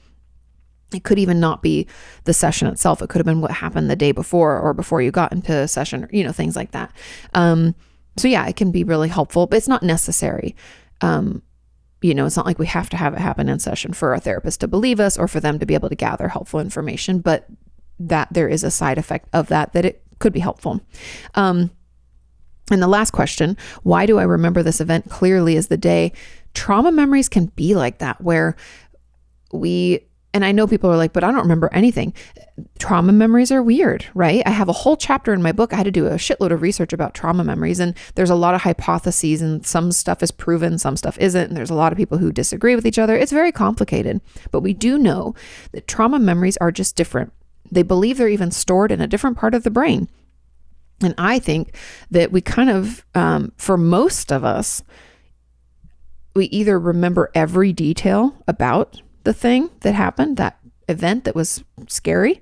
It could even not be the session itself. It could have been what happened the day before, or before you got into a session, or, things like that. It can be really helpful, but it's not necessary. It's not like we have to have it happen in session for a therapist to believe us, or for them to be able to gather helpful information, but that there is a side effect of that it could be helpful. And the last question, why do I remember this event clearly as the day? Trauma memories can be like that, where and I know people are like, but I don't remember anything. Trauma memories are weird, right? I have a whole chapter in my book. I had to do a shitload of research about trauma memories, and there's a lot of hypotheses, and some stuff is proven, some stuff isn't. And there's a lot of people who disagree with each other. It's very complicated, but we do know that trauma memories are just different. They believe they're even stored in a different part of the brain. And I think that we kind of, for most of us, we either remember every detail about the thing that happened, that event that was scary,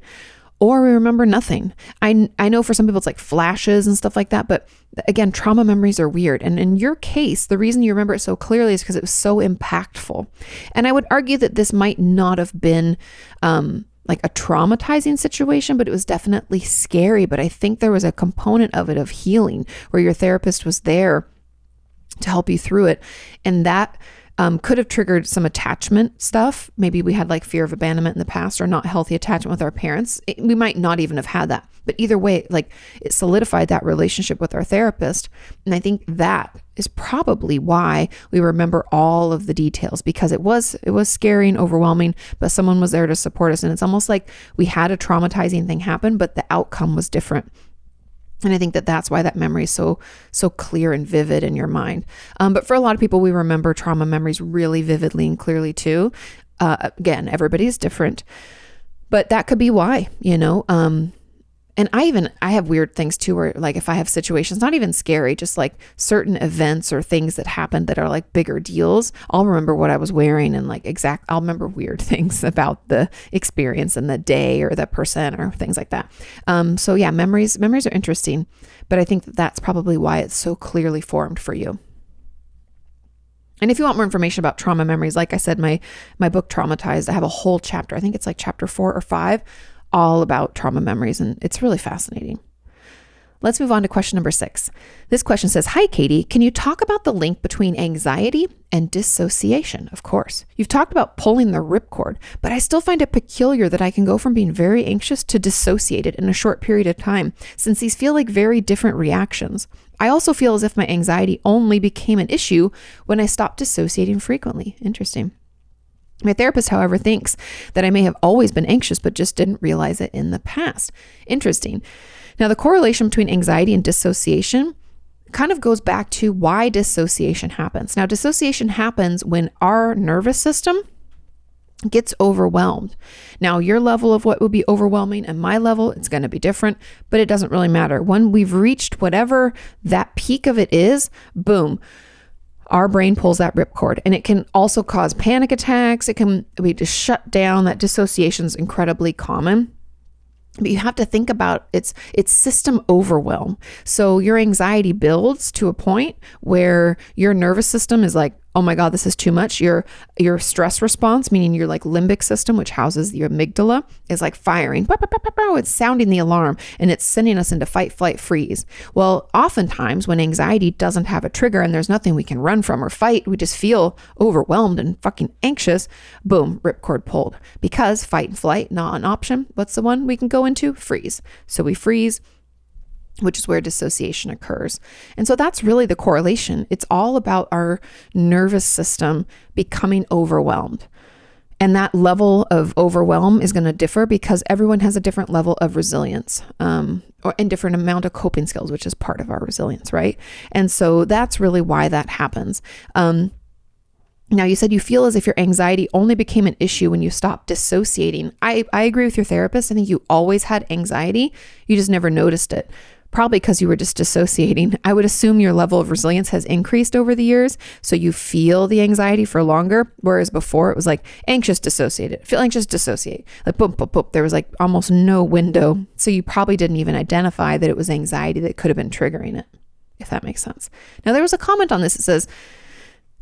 or we remember nothing. I know for some people it's like flashes and stuff like that, but again, trauma memories are weird. And in your case, the reason you remember it so clearly is because it was so impactful. And I would argue that this might not have been like a traumatizing situation, but it was definitely scary. But I think there was a component of it of healing where your therapist was there to help you through it. And that could have triggered some attachment stuff. Maybe we had like fear of abandonment in the past or not healthy attachment with our parents. We might not even have had that. But either way, like it solidified that relationship with our therapist. And I think that is probably why we remember all of the details, because it was scary and overwhelming, but someone was there to support us. And it's almost like we had a traumatizing thing happen, but the outcome was different. And I think that that's why that memory is so clear and vivid in your mind. But for a lot of people, we remember trauma memories really vividly and clearly too. Again, everybody's different, but that could be why, and I have weird things too, where like if I have situations, not even scary, just like certain events or things that happened that are like bigger deals, I'll remember what I was wearing and like I'll remember weird things about the experience and the day or the person or things like that. So yeah, memories are interesting, but I think that's probably why it's so clearly formed for you. And if you want more information about trauma memories, like I said, my book Traumatized, I have a whole chapter. I think it's like chapter 4 or 5. All about trauma memories, and it's really fascinating. Let's move on to question number 6. This question says, "Hi, Kati, can you talk about the link between anxiety and dissociation?" Of course. "You've talked about pulling the ripcord, but I still find it peculiar that I can go from being very anxious to dissociated in a short period of time, since these feel like very different reactions. I also feel as if my anxiety only became an issue when I stopped dissociating frequently." Interesting. "My therapist, however, thinks that I may have always been anxious, but just didn't realize it in the past." Interesting. Now, the correlation between anxiety and dissociation kind of goes back to why dissociation happens. Now, dissociation happens when our nervous system gets overwhelmed. Now, your level of what would be overwhelming and my level, it's going to be different, but it doesn't really matter. When we've reached whatever that peak of it is, boom, our brain pulls that ripcord, and it can also cause panic attacks. We just shut down. That dissociation is incredibly common. But you have to think about it's system overwhelm. So your anxiety builds to a point where your nervous system is like, oh my God, this is too much. Your stress response, meaning your like limbic system, which houses your amygdala, is like firing. It's sounding the alarm, and it's sending us into fight, flight, freeze. Well, oftentimes when anxiety doesn't have a trigger and there's nothing we can run from or fight, we just feel overwhelmed and fucking anxious. Boom, ripcord pulled. Because fight and flight, not an option. What's the one we can go into? Freeze. So we freeze, which is where dissociation occurs. And so that's really the correlation. It's all about our nervous system becoming overwhelmed. And that level of overwhelm is going to differ because everyone has a different level of resilience, or a different amount of coping skills, which is part of our resilience, right? And so that's really why that happens. Now, you said you feel as if your anxiety only became an issue when you stopped dissociating. I agree with your therapist. I think you always had anxiety. You just never noticed it. Probably because you were just dissociating. I would assume your level of resilience has increased over the years, so you feel the anxiety for longer, whereas before it was like anxious, dissociated, feel anxious, dissociate, like boom, boom, boom. There was like almost no window, so you probably didn't even identify that it was anxiety that could have been triggering it, if that makes sense. Now, there was a comment on this that says,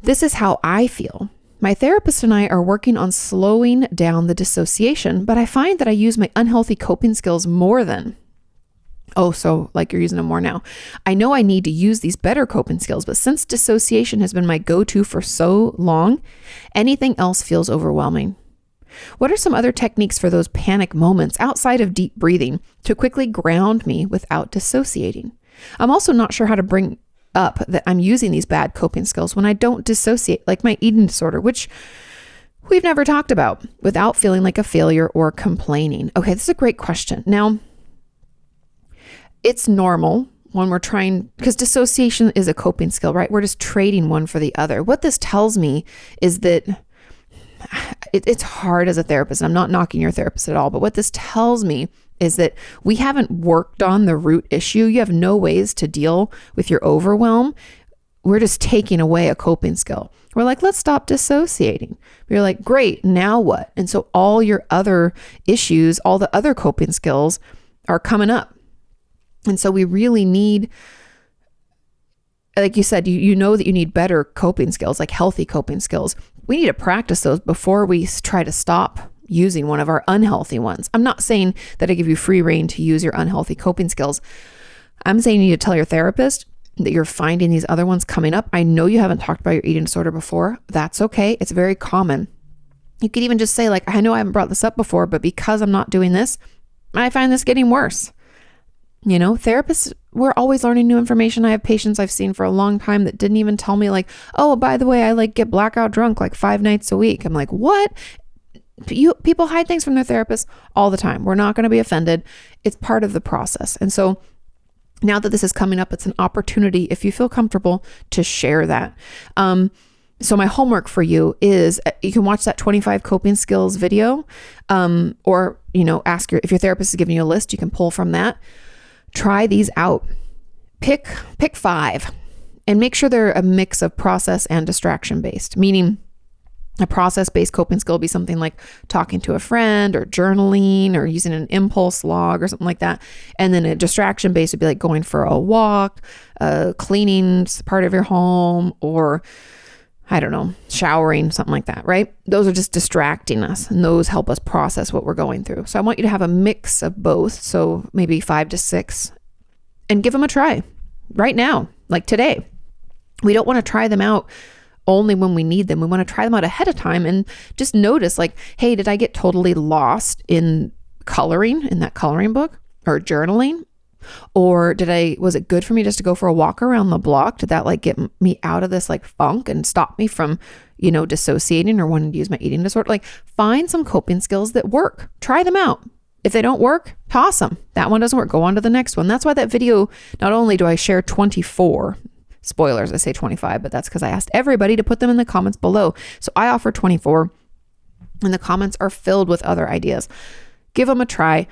"This is how I feel. My therapist and I are working on slowing down the dissociation, but I find that I use my unhealthy coping skills more than..." Oh, so like you're using them more now. "I know I need to use these better coping skills, but since dissociation has been my go-to for so long, anything else feels overwhelming. What are some other techniques for those panic moments outside of deep breathing to quickly ground me without dissociating? I'm also not sure how to bring up that I'm using these bad coping skills when I don't dissociate, like my eating disorder, which we've never talked about, without feeling like a failure or complaining." Okay, this is a great question. Now, it's normal when we're trying, because dissociation is a coping skill, right? We're just trading one for the other. What this tells me is that it's hard as a therapist. I'm not knocking your therapist at all, but what this tells me is that we haven't worked on the root issue. You have no ways to deal with your overwhelm we're just taking away a coping skill. We're like, let's stop dissociating. We're like, great, now what? And so all your other issues, all the other coping skills are coming up. And so we really need, like you said, you know that you need better coping skills, like healthy coping skills. We need to practice those before we try to stop using one of our unhealthy ones. I'm not saying that I give you free rein to use your unhealthy coping skills. I'm saying you need to tell your therapist that you're finding these other ones coming up. I know you haven't talked about your eating disorder before. That's okay. It's very common. You could even just say, like, I know I haven't brought this up before, but because I'm not doing this, I find this getting worse. You know, therapists, we're always learning new information. I have patients I've seen for a long time that didn't even tell me, like, oh, by the way, I like get blackout drunk like 5 nights a week. I'm like, what? People hide things from their therapists all the time. We're not going to be offended. It's part of the process. And so now that this is coming up, it's an opportunity, if you feel comfortable, to share that. So my homework for you is you can watch that 25 coping skills video, or, you know, if your therapist is giving you a list, you can pull from that. Try these out. Pick 5 and make sure they're a mix of process and distraction based, meaning a process-based coping skill would be something like talking to a friend or journaling or using an impulse log or something like that. And then a distraction-based would be like going for a walk, cleaning part of your home, or I don't know, showering, something like that, right? Those are just distracting us, and those help us process what we're going through. So I want you to have a mix of both. So maybe 5 to 6, and give them a try right now, like today. We don't want to try them out only when we need them. We want to try them out ahead of time and just notice, like, hey, did I get totally lost in coloring in that coloring book or journaling? Or was it good for me just to go for a walk around the block? Did that like get me out of this like funk and stop me from, you know, dissociating or wanting to use my eating disorder? Like, find some coping skills that work. Try them out. If they don't work, toss them. That one doesn't work. Go on to the next one. That's why that video, not only do I share 24 spoilers, I say 25, but that's because I asked everybody to put them in the comments below. So I offer 24, and the comments are filled with other ideas. Give them a try,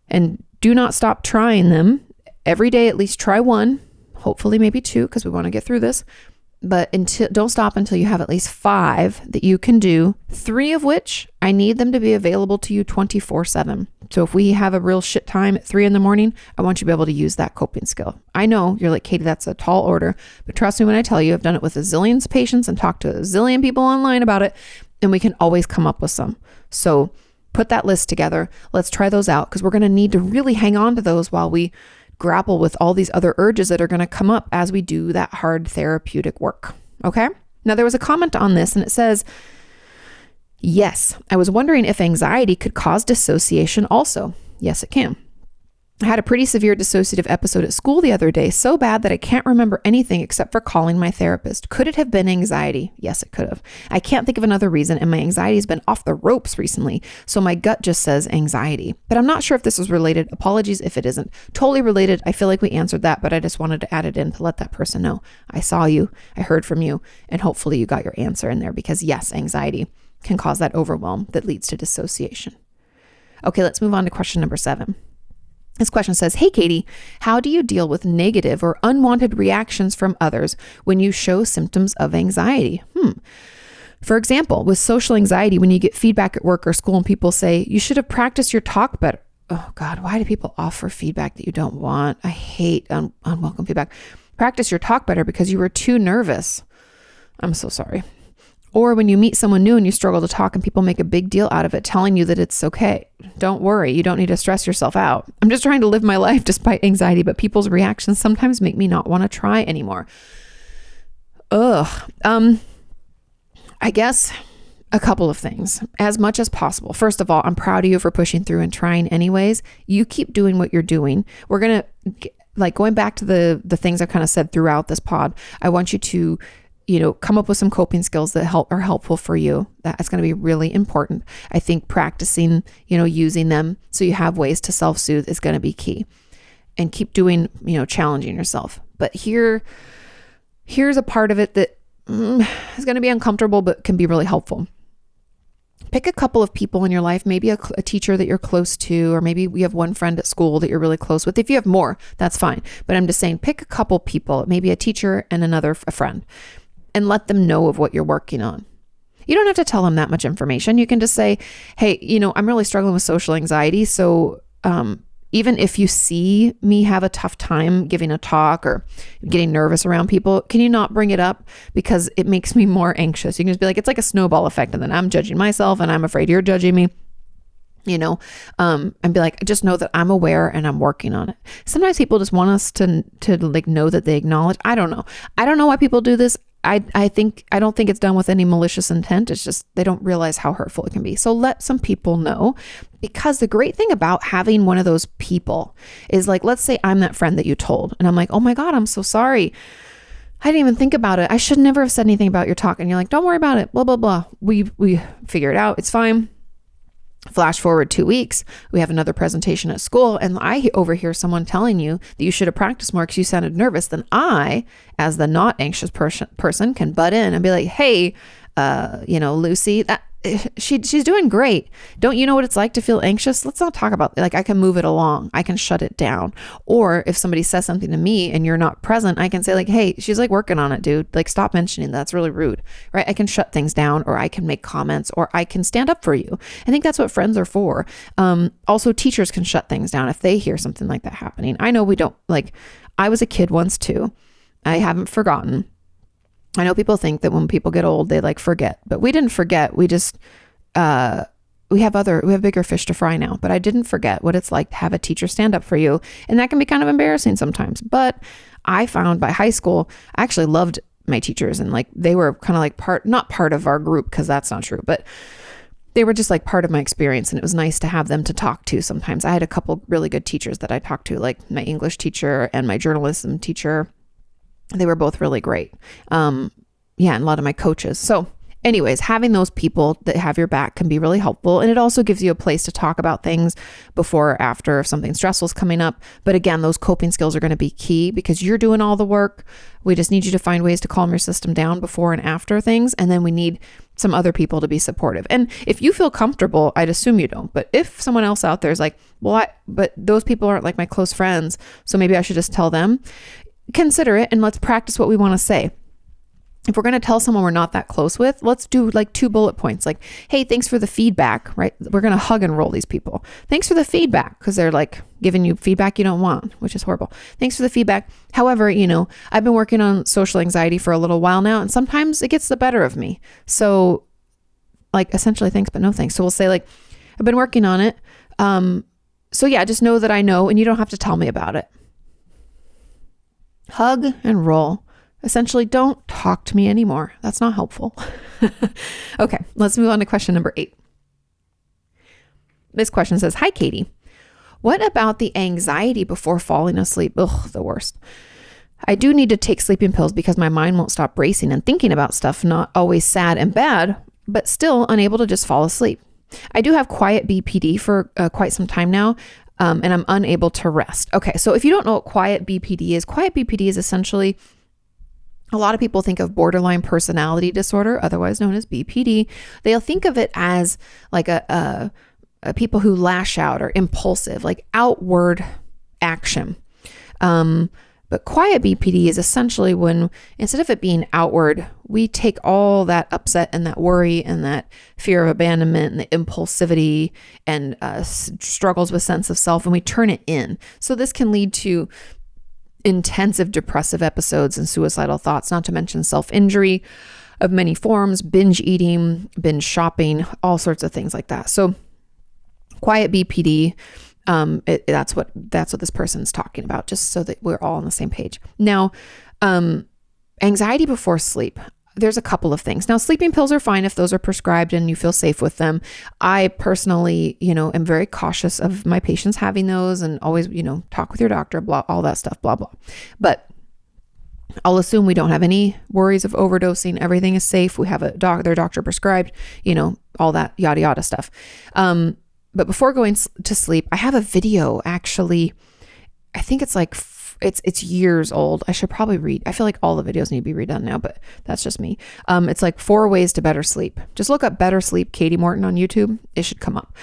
and do not stop trying them. Every day, at least try one, hopefully maybe 2, because we want to get through this. But don't stop until you have at least 5 that you can do, 3 of which I need them to be available to you 24/7. So if we have a real shit time at 3 a.m, I want you to be able to use that coping skill. I know you're like, Katie, that's a tall order, but trust me when I tell you, I've done it with a zillion patients and talked to a zillion people online about it, and we can always come up with some. So put that list together. Let's try those out, because we're going to need to really hang on to those while we grapple with all these other urges that are going to come up as we do that hard therapeutic work. Okay. Now there was a comment on this, and it says, yes, I was wondering if anxiety could cause dissociation also. Yes, it can. I had a pretty severe dissociative episode at school the other day, so bad that I can't remember anything except for calling my therapist. Could it have been anxiety? Yes, it could have. I can't think of another reason, and my anxiety has been off the ropes recently, so my gut just says anxiety. But I'm not sure if this is related. Apologies if it isn't. Totally related. I feel like we answered that, but I just wanted to add it in to let that person know. I saw you, I heard from you, and hopefully you got your answer in there, because yes, anxiety can cause that overwhelm that leads to dissociation. Okay, let's move on to question number 7. This question says, hey, Katie, how do you deal with negative or unwanted reactions from others when you show symptoms of anxiety? For example, with social anxiety, when you get feedback at work or school and people say, you should have practiced your talk better. Oh God, why do people offer feedback that you don't want? I hate unwelcome feedback. Practice your talk better because you were too nervous. I'm so sorry. Or when you meet someone new and you struggle to talk and people make a big deal out of it, telling you that it's okay. Don't worry. You don't need to stress yourself out. I'm just trying to live my life despite anxiety, but people's reactions sometimes make me not want to try anymore. I guess a couple of things, as much as possible. First of all, I'm proud of you for pushing through and trying anyways. You keep doing what you're doing. We're going to, like, going back to the things I kind of said throughout this pod, I want you to come up with some coping skills that are helpful for you. That's going to be really important. I think practicing, using them so you have ways to self-soothe is going to be key. And keep doing, challenging yourself. But here's a part of it that is going to be uncomfortable, but can be really helpful. Pick a couple of people in your life, maybe a teacher that you're close to, or maybe you have one friend at school that you're really close with. If you have more, that's fine. But I'm just saying, pick a couple people, maybe a teacher and a friend, and let them know of what you're working on. You don't have to tell them that much information. You can just say, hey, I'm really struggling with social anxiety. So even if you see me have a tough time giving a talk or getting nervous around people, can you not bring it up? Because it makes me more anxious. You can just be like, it's like a snowball effect. And then I'm judging myself and I'm afraid you're judging me, and be like, just know that I'm aware and I'm working on it. Sometimes people just want us to like know that they acknowledge. I don't know why people do this. I don't think it's done with any malicious intent. It's just they don't realize how hurtful it can be. So let some people know, because the great thing about having one of those people is, like, let's say I'm that friend that you told and I'm like, oh my God, I'm so sorry. I didn't even think about it. I should never have said anything about your talk. And you're like, don't worry about it. Blah, blah, blah. We figure it out. It's fine. Flash forward 2 weeks, we have another presentation at school, and I overhear someone telling you that you should have practiced more because you sounded nervous. Then I, as the not anxious person, can butt in and be like, hey, Lucy, she's doing great. Don't you know what it's like to feel anxious? Let's not talk about it. Like, I can move it along. I can shut it down. Or if somebody says something to me and you're not present, I can say like, hey, she's like working on it, dude. Like, stop mentioning that. That's really rude, right? I can shut things down, or I can make comments, or I can stand up for you. I think that's what friends are for. Also, teachers can shut things down if they hear something like that happening. I know we don't, like, I was a kid once too. I haven't forgotten. I know people think that when people get old, they like forget, but we didn't forget. We just, we have bigger fish to fry now, but I didn't forget what it's like to have a teacher stand up for you. And that can be kind of embarrassing sometimes. But I found by high school, I actually loved my teachers, and like, they were kind of like not part of our group, because that's not true, but they were just like part of my experience. And it was nice to have them to talk to sometimes. I had a couple really good teachers that I talked to, like my English teacher and my journalism teacher. They were both really great. And a lot of my coaches. So anyways, having those people that have your back can be really helpful. And it also gives you a place to talk about things before or after if something stressful is coming up. But again, those coping skills are going to be key, because you're doing all the work. We just need you to find ways to calm your system down before and after things. And then we need some other people to be supportive. And if you feel comfortable, I'd assume you don't. But if someone else out there is like, but those people aren't like my close friends, so maybe I should just tell them. Consider it, and let's practice what we want to say. If we're going to tell someone we're not that close with, let's do like 2 bullet points. Like, hey, thanks for the feedback, right? We're going to hug and roll these people. Thanks for the feedback, because they're like giving you feedback you don't want, which is horrible. Thanks for the feedback. However, I've been working on social anxiety for a little while now, and sometimes it gets the better of me. So like, essentially thanks, but no thanks. So we'll say like, I've been working on it. So yeah, just know that I know, and you don't have to tell me about it. Hug and roll. Essentially, don't talk to me anymore. That's not helpful. Okay, let's move on to question number 8. This question says, hi, Katie. What about the anxiety before falling asleep? Ugh, the worst. I do need to take sleeping pills because my mind won't stop racing and thinking about stuff, not always sad and bad, but still unable to just fall asleep. I do have quiet BPD for quite some time now. And I'm unable to rest. Okay, so if you don't know what quiet BPD is essentially, a lot of people think of borderline personality disorder, otherwise known as BPD. They'll think of it as like a people who lash out or impulsive, like outward action. But quiet BPD is essentially when, instead of it being outward, we take all that upset and that worry and that fear of abandonment and the impulsivity and struggles with sense of self, and we turn it in. So this can lead to intensive depressive episodes and suicidal thoughts, not to mention self-injury of many forms, binge eating, binge shopping, all sorts of things like that. So quiet BPD, that's what this person's talking about, just so that we're all on the same page. Now, anxiety before sleep, there's a couple of things. Now, sleeping pills are fine if those are prescribed and you feel safe with them. I personally, am very cautious of my patients having those, and always, talk with your doctor, blah, all that stuff, blah, blah. But I'll assume we don't have any worries of overdosing. Everything is safe. We have their doctor prescribed, all that yada, yada stuff. But before going to sleep, I have a video, actually. I think it's like it's years old. I should probably I feel like all the videos need to be redone now, but that's just me. It's like 4 ways to better sleep. Just look up better sleep Kati Morton on YouTube. It should come up.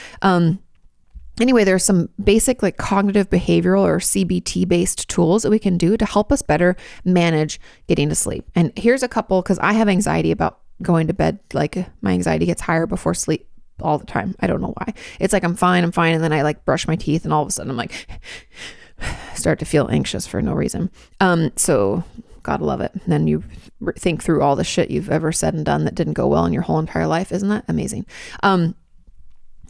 Anyway, there's some basic like cognitive behavioral or CBT based tools that we can do to help us better manage getting to sleep. And here's a couple, because I have anxiety about going to bed. Like my anxiety gets higher before sleep all the time. I don't know why. It's like I'm fine. And then I like brush my teeth and all of a sudden I'm like, start to feel anxious for no reason. So gotta love it. And then you think through all the shit you've ever said and done that didn't go well in your whole entire life. Isn't that amazing?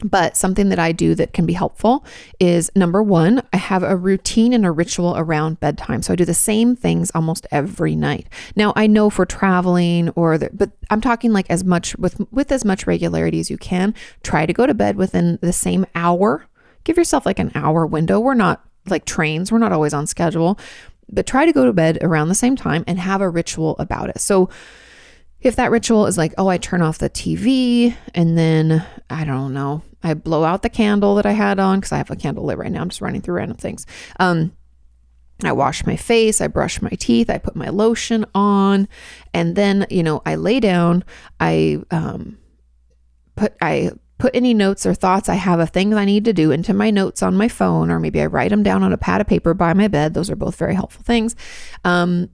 But something that I do that can be helpful is, number 1, I have a routine and a ritual around bedtime. So I do the same things almost every night. Now I know for traveling but I'm talking like as much with as much regularity as you can. Try to go to bed within the same hour. Give yourself like an hour window. We're not like trains. We're not always on schedule, but try to go to bed around the same time and have a ritual about it. So if that ritual is like, I turn off the TV and then I don't know, I blow out the candle that I had on because I have a candle lit right now. I'm just running through random things. I wash my face, I brush my teeth, I put my lotion on, and then, I lay down, I put any notes or thoughts I have of things I need to do into my notes on my phone, or maybe I write them down on a pad of paper by my bed. Those are both very helpful things. And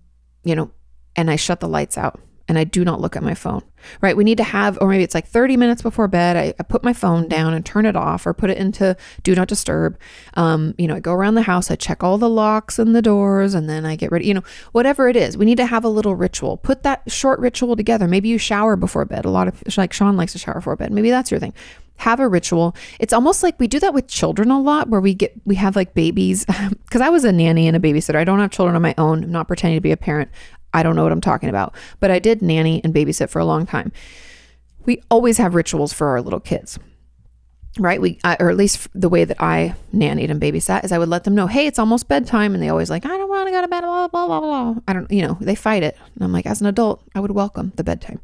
I shut the lights out. And I do not look at my phone, right? We need to have, or maybe it's like 30 minutes before bed, I put my phone down and turn it off or put it into do not disturb. I go around the house, I check all the locks and the doors, and then I get ready, whatever it is. We need to have a little ritual. Put that short ritual together. Maybe you shower before bed. A lot of, like Sean likes to shower before bed. Maybe that's your thing. Have a ritual. It's almost like we do that with children a lot, where we have like babies, because I was a nanny and a babysitter. I don't have children of my own. I'm not pretending to be a parent. I don't know what I'm talking about, but I did nanny and babysit for a long time. We always have rituals for our little kids, right? Or at least the way that I nannied and babysat is I would let them know, hey, it's almost bedtime. And they always like, I don't want to go to bed, blah, blah, blah, blah. I don't, they fight it. And I'm like, as an adult, I would welcome the bedtime.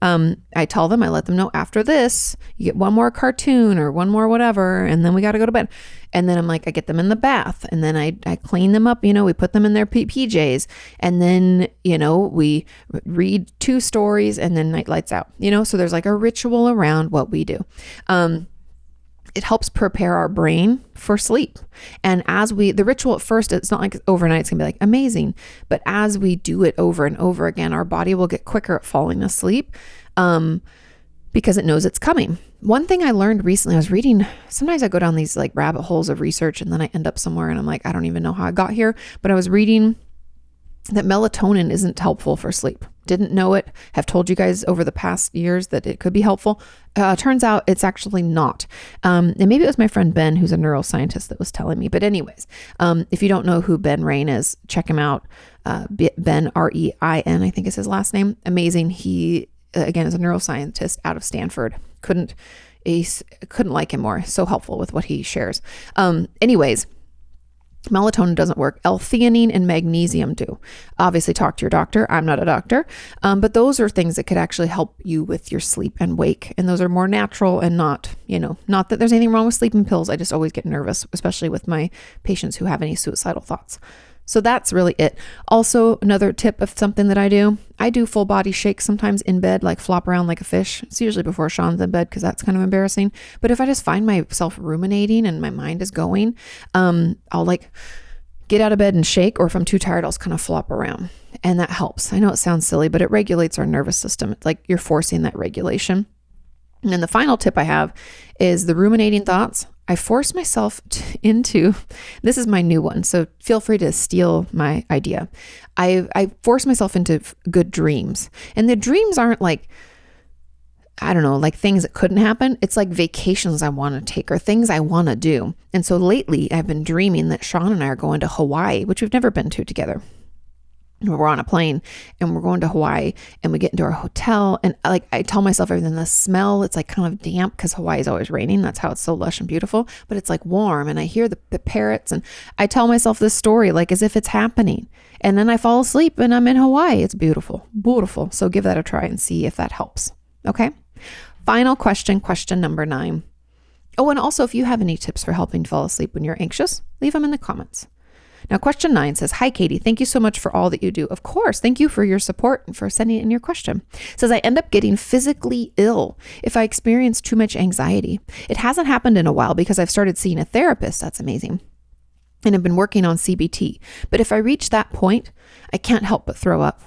I tell them, I let them know after this, you get one more cartoon or one more whatever, and then we got to go to bed. And then I'm like, I get them in the bath, and then I clean them up, we put them in their PJs, and then, we read 2 stories, and then night lights out, so there's like a ritual around what we do. It helps prepare our brain for sleep. And the ritual at first, it's not like overnight, it's gonna be like amazing. But as we do it over and over again, our body will get quicker at falling asleep because it knows it's coming. One thing I learned recently, I was reading, sometimes I go down these like rabbit holes of research and then I end up somewhere and I'm like, I don't even know how I got here. But I was reading that melatonin isn't helpful for sleep. Didn't know it. Have told you guys over the past years that it could be helpful. Turns out it's actually not. And maybe it was my friend Ben, who's a neuroscientist, that was telling me. But anyways, if you don't know who Ben Rain is, check him out. Ben, Rein, I think is his last name. Amazing. He, again, is a neuroscientist out of Stanford. Couldn't like him more. So helpful with what he shares. Anyways, melatonin doesn't work. L-theanine and magnesium do. Obviously talk to your doctor. I'm not a doctor. But those are things that could actually help you with your sleep and wake. And those are more natural and not that there's anything wrong with sleeping pills. I just always get nervous, especially with my patients who have any suicidal thoughts. So that's really it. Also, another tip of something that I do full body shakes sometimes in bed, like flop around like a fish. It's usually before Sean's in bed because that's kind of embarrassing. But if I just find myself ruminating and my mind is going, I'll like get out of bed and shake, or if I'm too tired, I'll just kind of flop around. And that helps. I know it sounds silly, but it regulates our nervous system. It's like you're forcing that regulation. And then the final tip I have is the ruminating thoughts. I force myself into, this is my new one, so feel free to steal my idea. I force myself into good dreams. And the dreams aren't like, I don't know, like things that couldn't happen. It's like vacations I want to take or things I want to do. And so lately I've been dreaming that Sean and I are going to Hawaii, which we've never been to together. We're on a plane and we're going to Hawaii, and we get into our hotel, and like I tell myself everything, the smell, it's like kind of damp because Hawaii is always raining. That's how it's so lush and beautiful, but it's like warm, and I hear the parrots, and I tell myself this story like as if it's happening, and then I fall asleep and I'm in Hawaii. It's beautiful, beautiful. So give that a try and see if that helps. Okay. Final question number 9. Oh, and also if you have any tips for helping fall asleep when you're anxious, leave them in the comments. Now, question 9 says, hi, Katie. Thank you so much for all that you do. Of course. Thank you for your support and for sending in your question. It says, I end up getting physically ill if I experience too much anxiety. It hasn't happened in a while because I've started seeing a therapist. That's amazing. And I've been working on CBT. But if I reach that point, I can't help but throw up.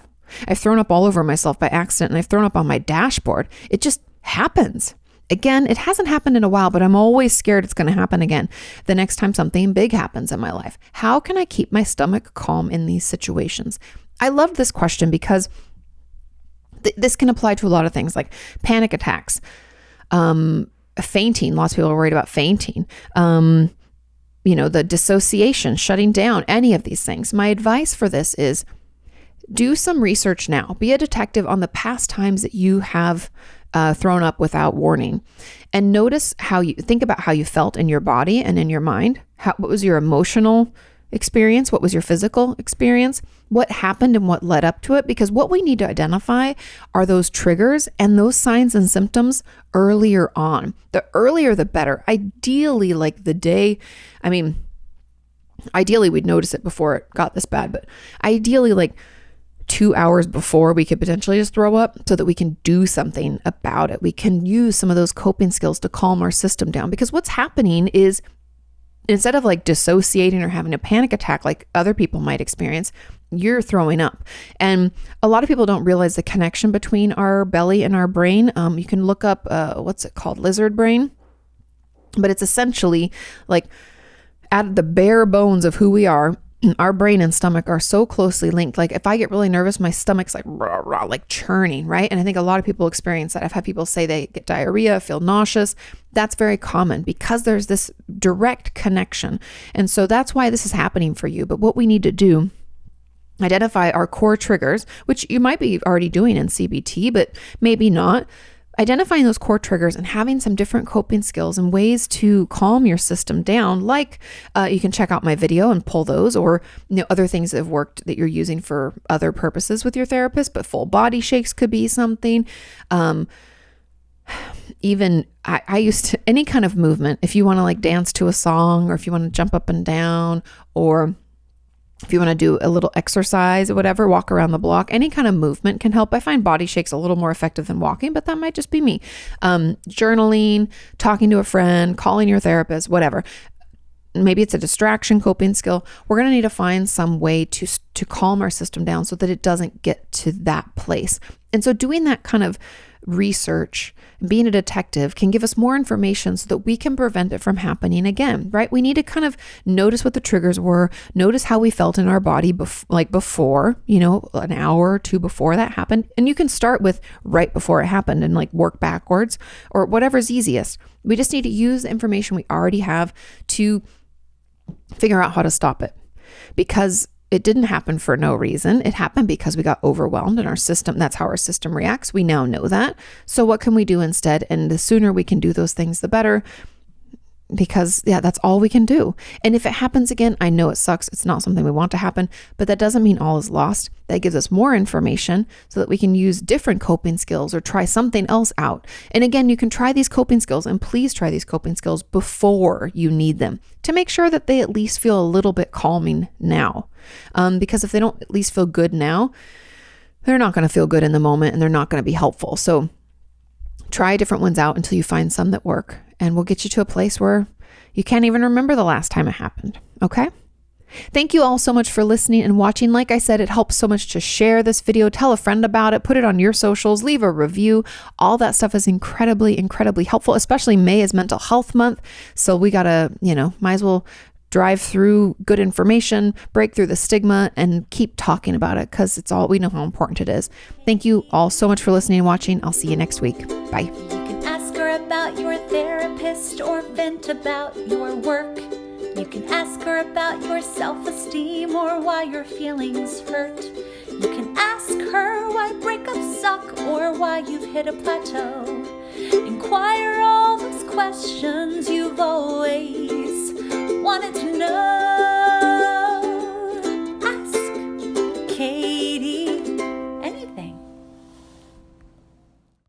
I've thrown up all over myself by accident, and I've thrown up on my dashboard. It just happens. Again, it hasn't happened in a while, but I'm always scared it's going to happen again the next time something big happens in my life. How can I keep my stomach calm in these situations? I love this question because this can apply to a lot of things like panic attacks, fainting. Lots of people are worried about fainting. The dissociation, shutting down, any of these things. My advice for this is do some research now. Be a detective on the past times that you have thrown up without warning, and notice think about how you felt in your body and in your mind. What was your emotional experience? What was your physical experience? What happened and what led up to it? Because what we need to identify are those triggers and those signs and symptoms earlier on. The earlier, the better. Ideally, like the day, ideally we'd notice it before it got this bad, but ideally like 2 hours before we could potentially just throw up so that we can do something about it. We can use some of those coping skills to calm our system down, because what's happening is instead of like dissociating or having a panic attack like other people might experience, you're throwing up. And a lot of people don't realize the connection between our belly and our brain. You can look up, what's it called? Lizard brain. But it's essentially like at the bare bones of who we are, our brain and stomach are so closely linked. Like if I get really nervous, my stomach's like rah, rah, like churning, right? And I think a lot of people experience that. I've had people say they get diarrhea, feel nauseous. That's very common because there's this direct connection. And so that's why this is happening for you. But what we need to do, identify our core triggers, which you might be already doing in CBT, but maybe not. Identifying those core triggers and having some different coping skills and ways to calm your system down, like you can check out my video and pull those, or other things that have worked that you're using for other purposes with your therapist. But full body shakes could be something. Even I used to, any kind of movement, if you want to like dance to a song, or if you want to jump up and down, or if you want to do a little exercise or whatever, walk around the block, any kind of movement can help. I find body shakes a little more effective than walking, but that might just be me. Journaling, talking to a friend, calling your therapist, whatever. Maybe it's a distraction coping skill. We're going to need to find some way to calm our system down so that it doesn't get to that place. And so doing that kind of research, being a detective, can give us more information so that we can prevent it from happening again, right? We need to kind of notice what the triggers were, notice how we felt in our body before, an hour or two before that happened. And you can start with right before it happened and like work backwards, or whatever's easiest. We just need to use the information we already have to figure out how to stop it, because it didn't happen for no reason. It happened because we got overwhelmed in our system. That's how our system reacts. We now know that. So what can we do instead? And the sooner we can do those things, the better, because that's all we can do. And if it happens again, I know it sucks. It's not something we want to happen, but that doesn't mean all is lost. That gives us more information so that we can use different coping skills or try something else out. And again, you can try these coping skills, and please try these coping skills before you need them to make sure that they at least feel a little bit calming now. Because if they don't at least feel good now, they're not going to feel good in the moment, and they're not going to be helpful. So try different ones out until you find some that work, and we'll get you to a place where you can't even remember the last time it happened. Okay? Thank you all so much for listening and watching. Like I said, it helps so much to share this video, tell a friend about it, put it on your socials, leave a review. All that stuff is incredibly, incredibly helpful, especially May is Mental Health Month. So we got to, might as well drive through good information, break through the stigma, and keep talking about it, because we know how important it is. Thank you all so much for listening and watching. I'll see you next week. Bye. You can ask her about your therapist or vent about your work. You can ask her about your self-esteem or why your feelings hurt. You can ask her why breakups suck or why you've hit a plateau. Inquire all those questions you've always wanted to know. Ask Kate.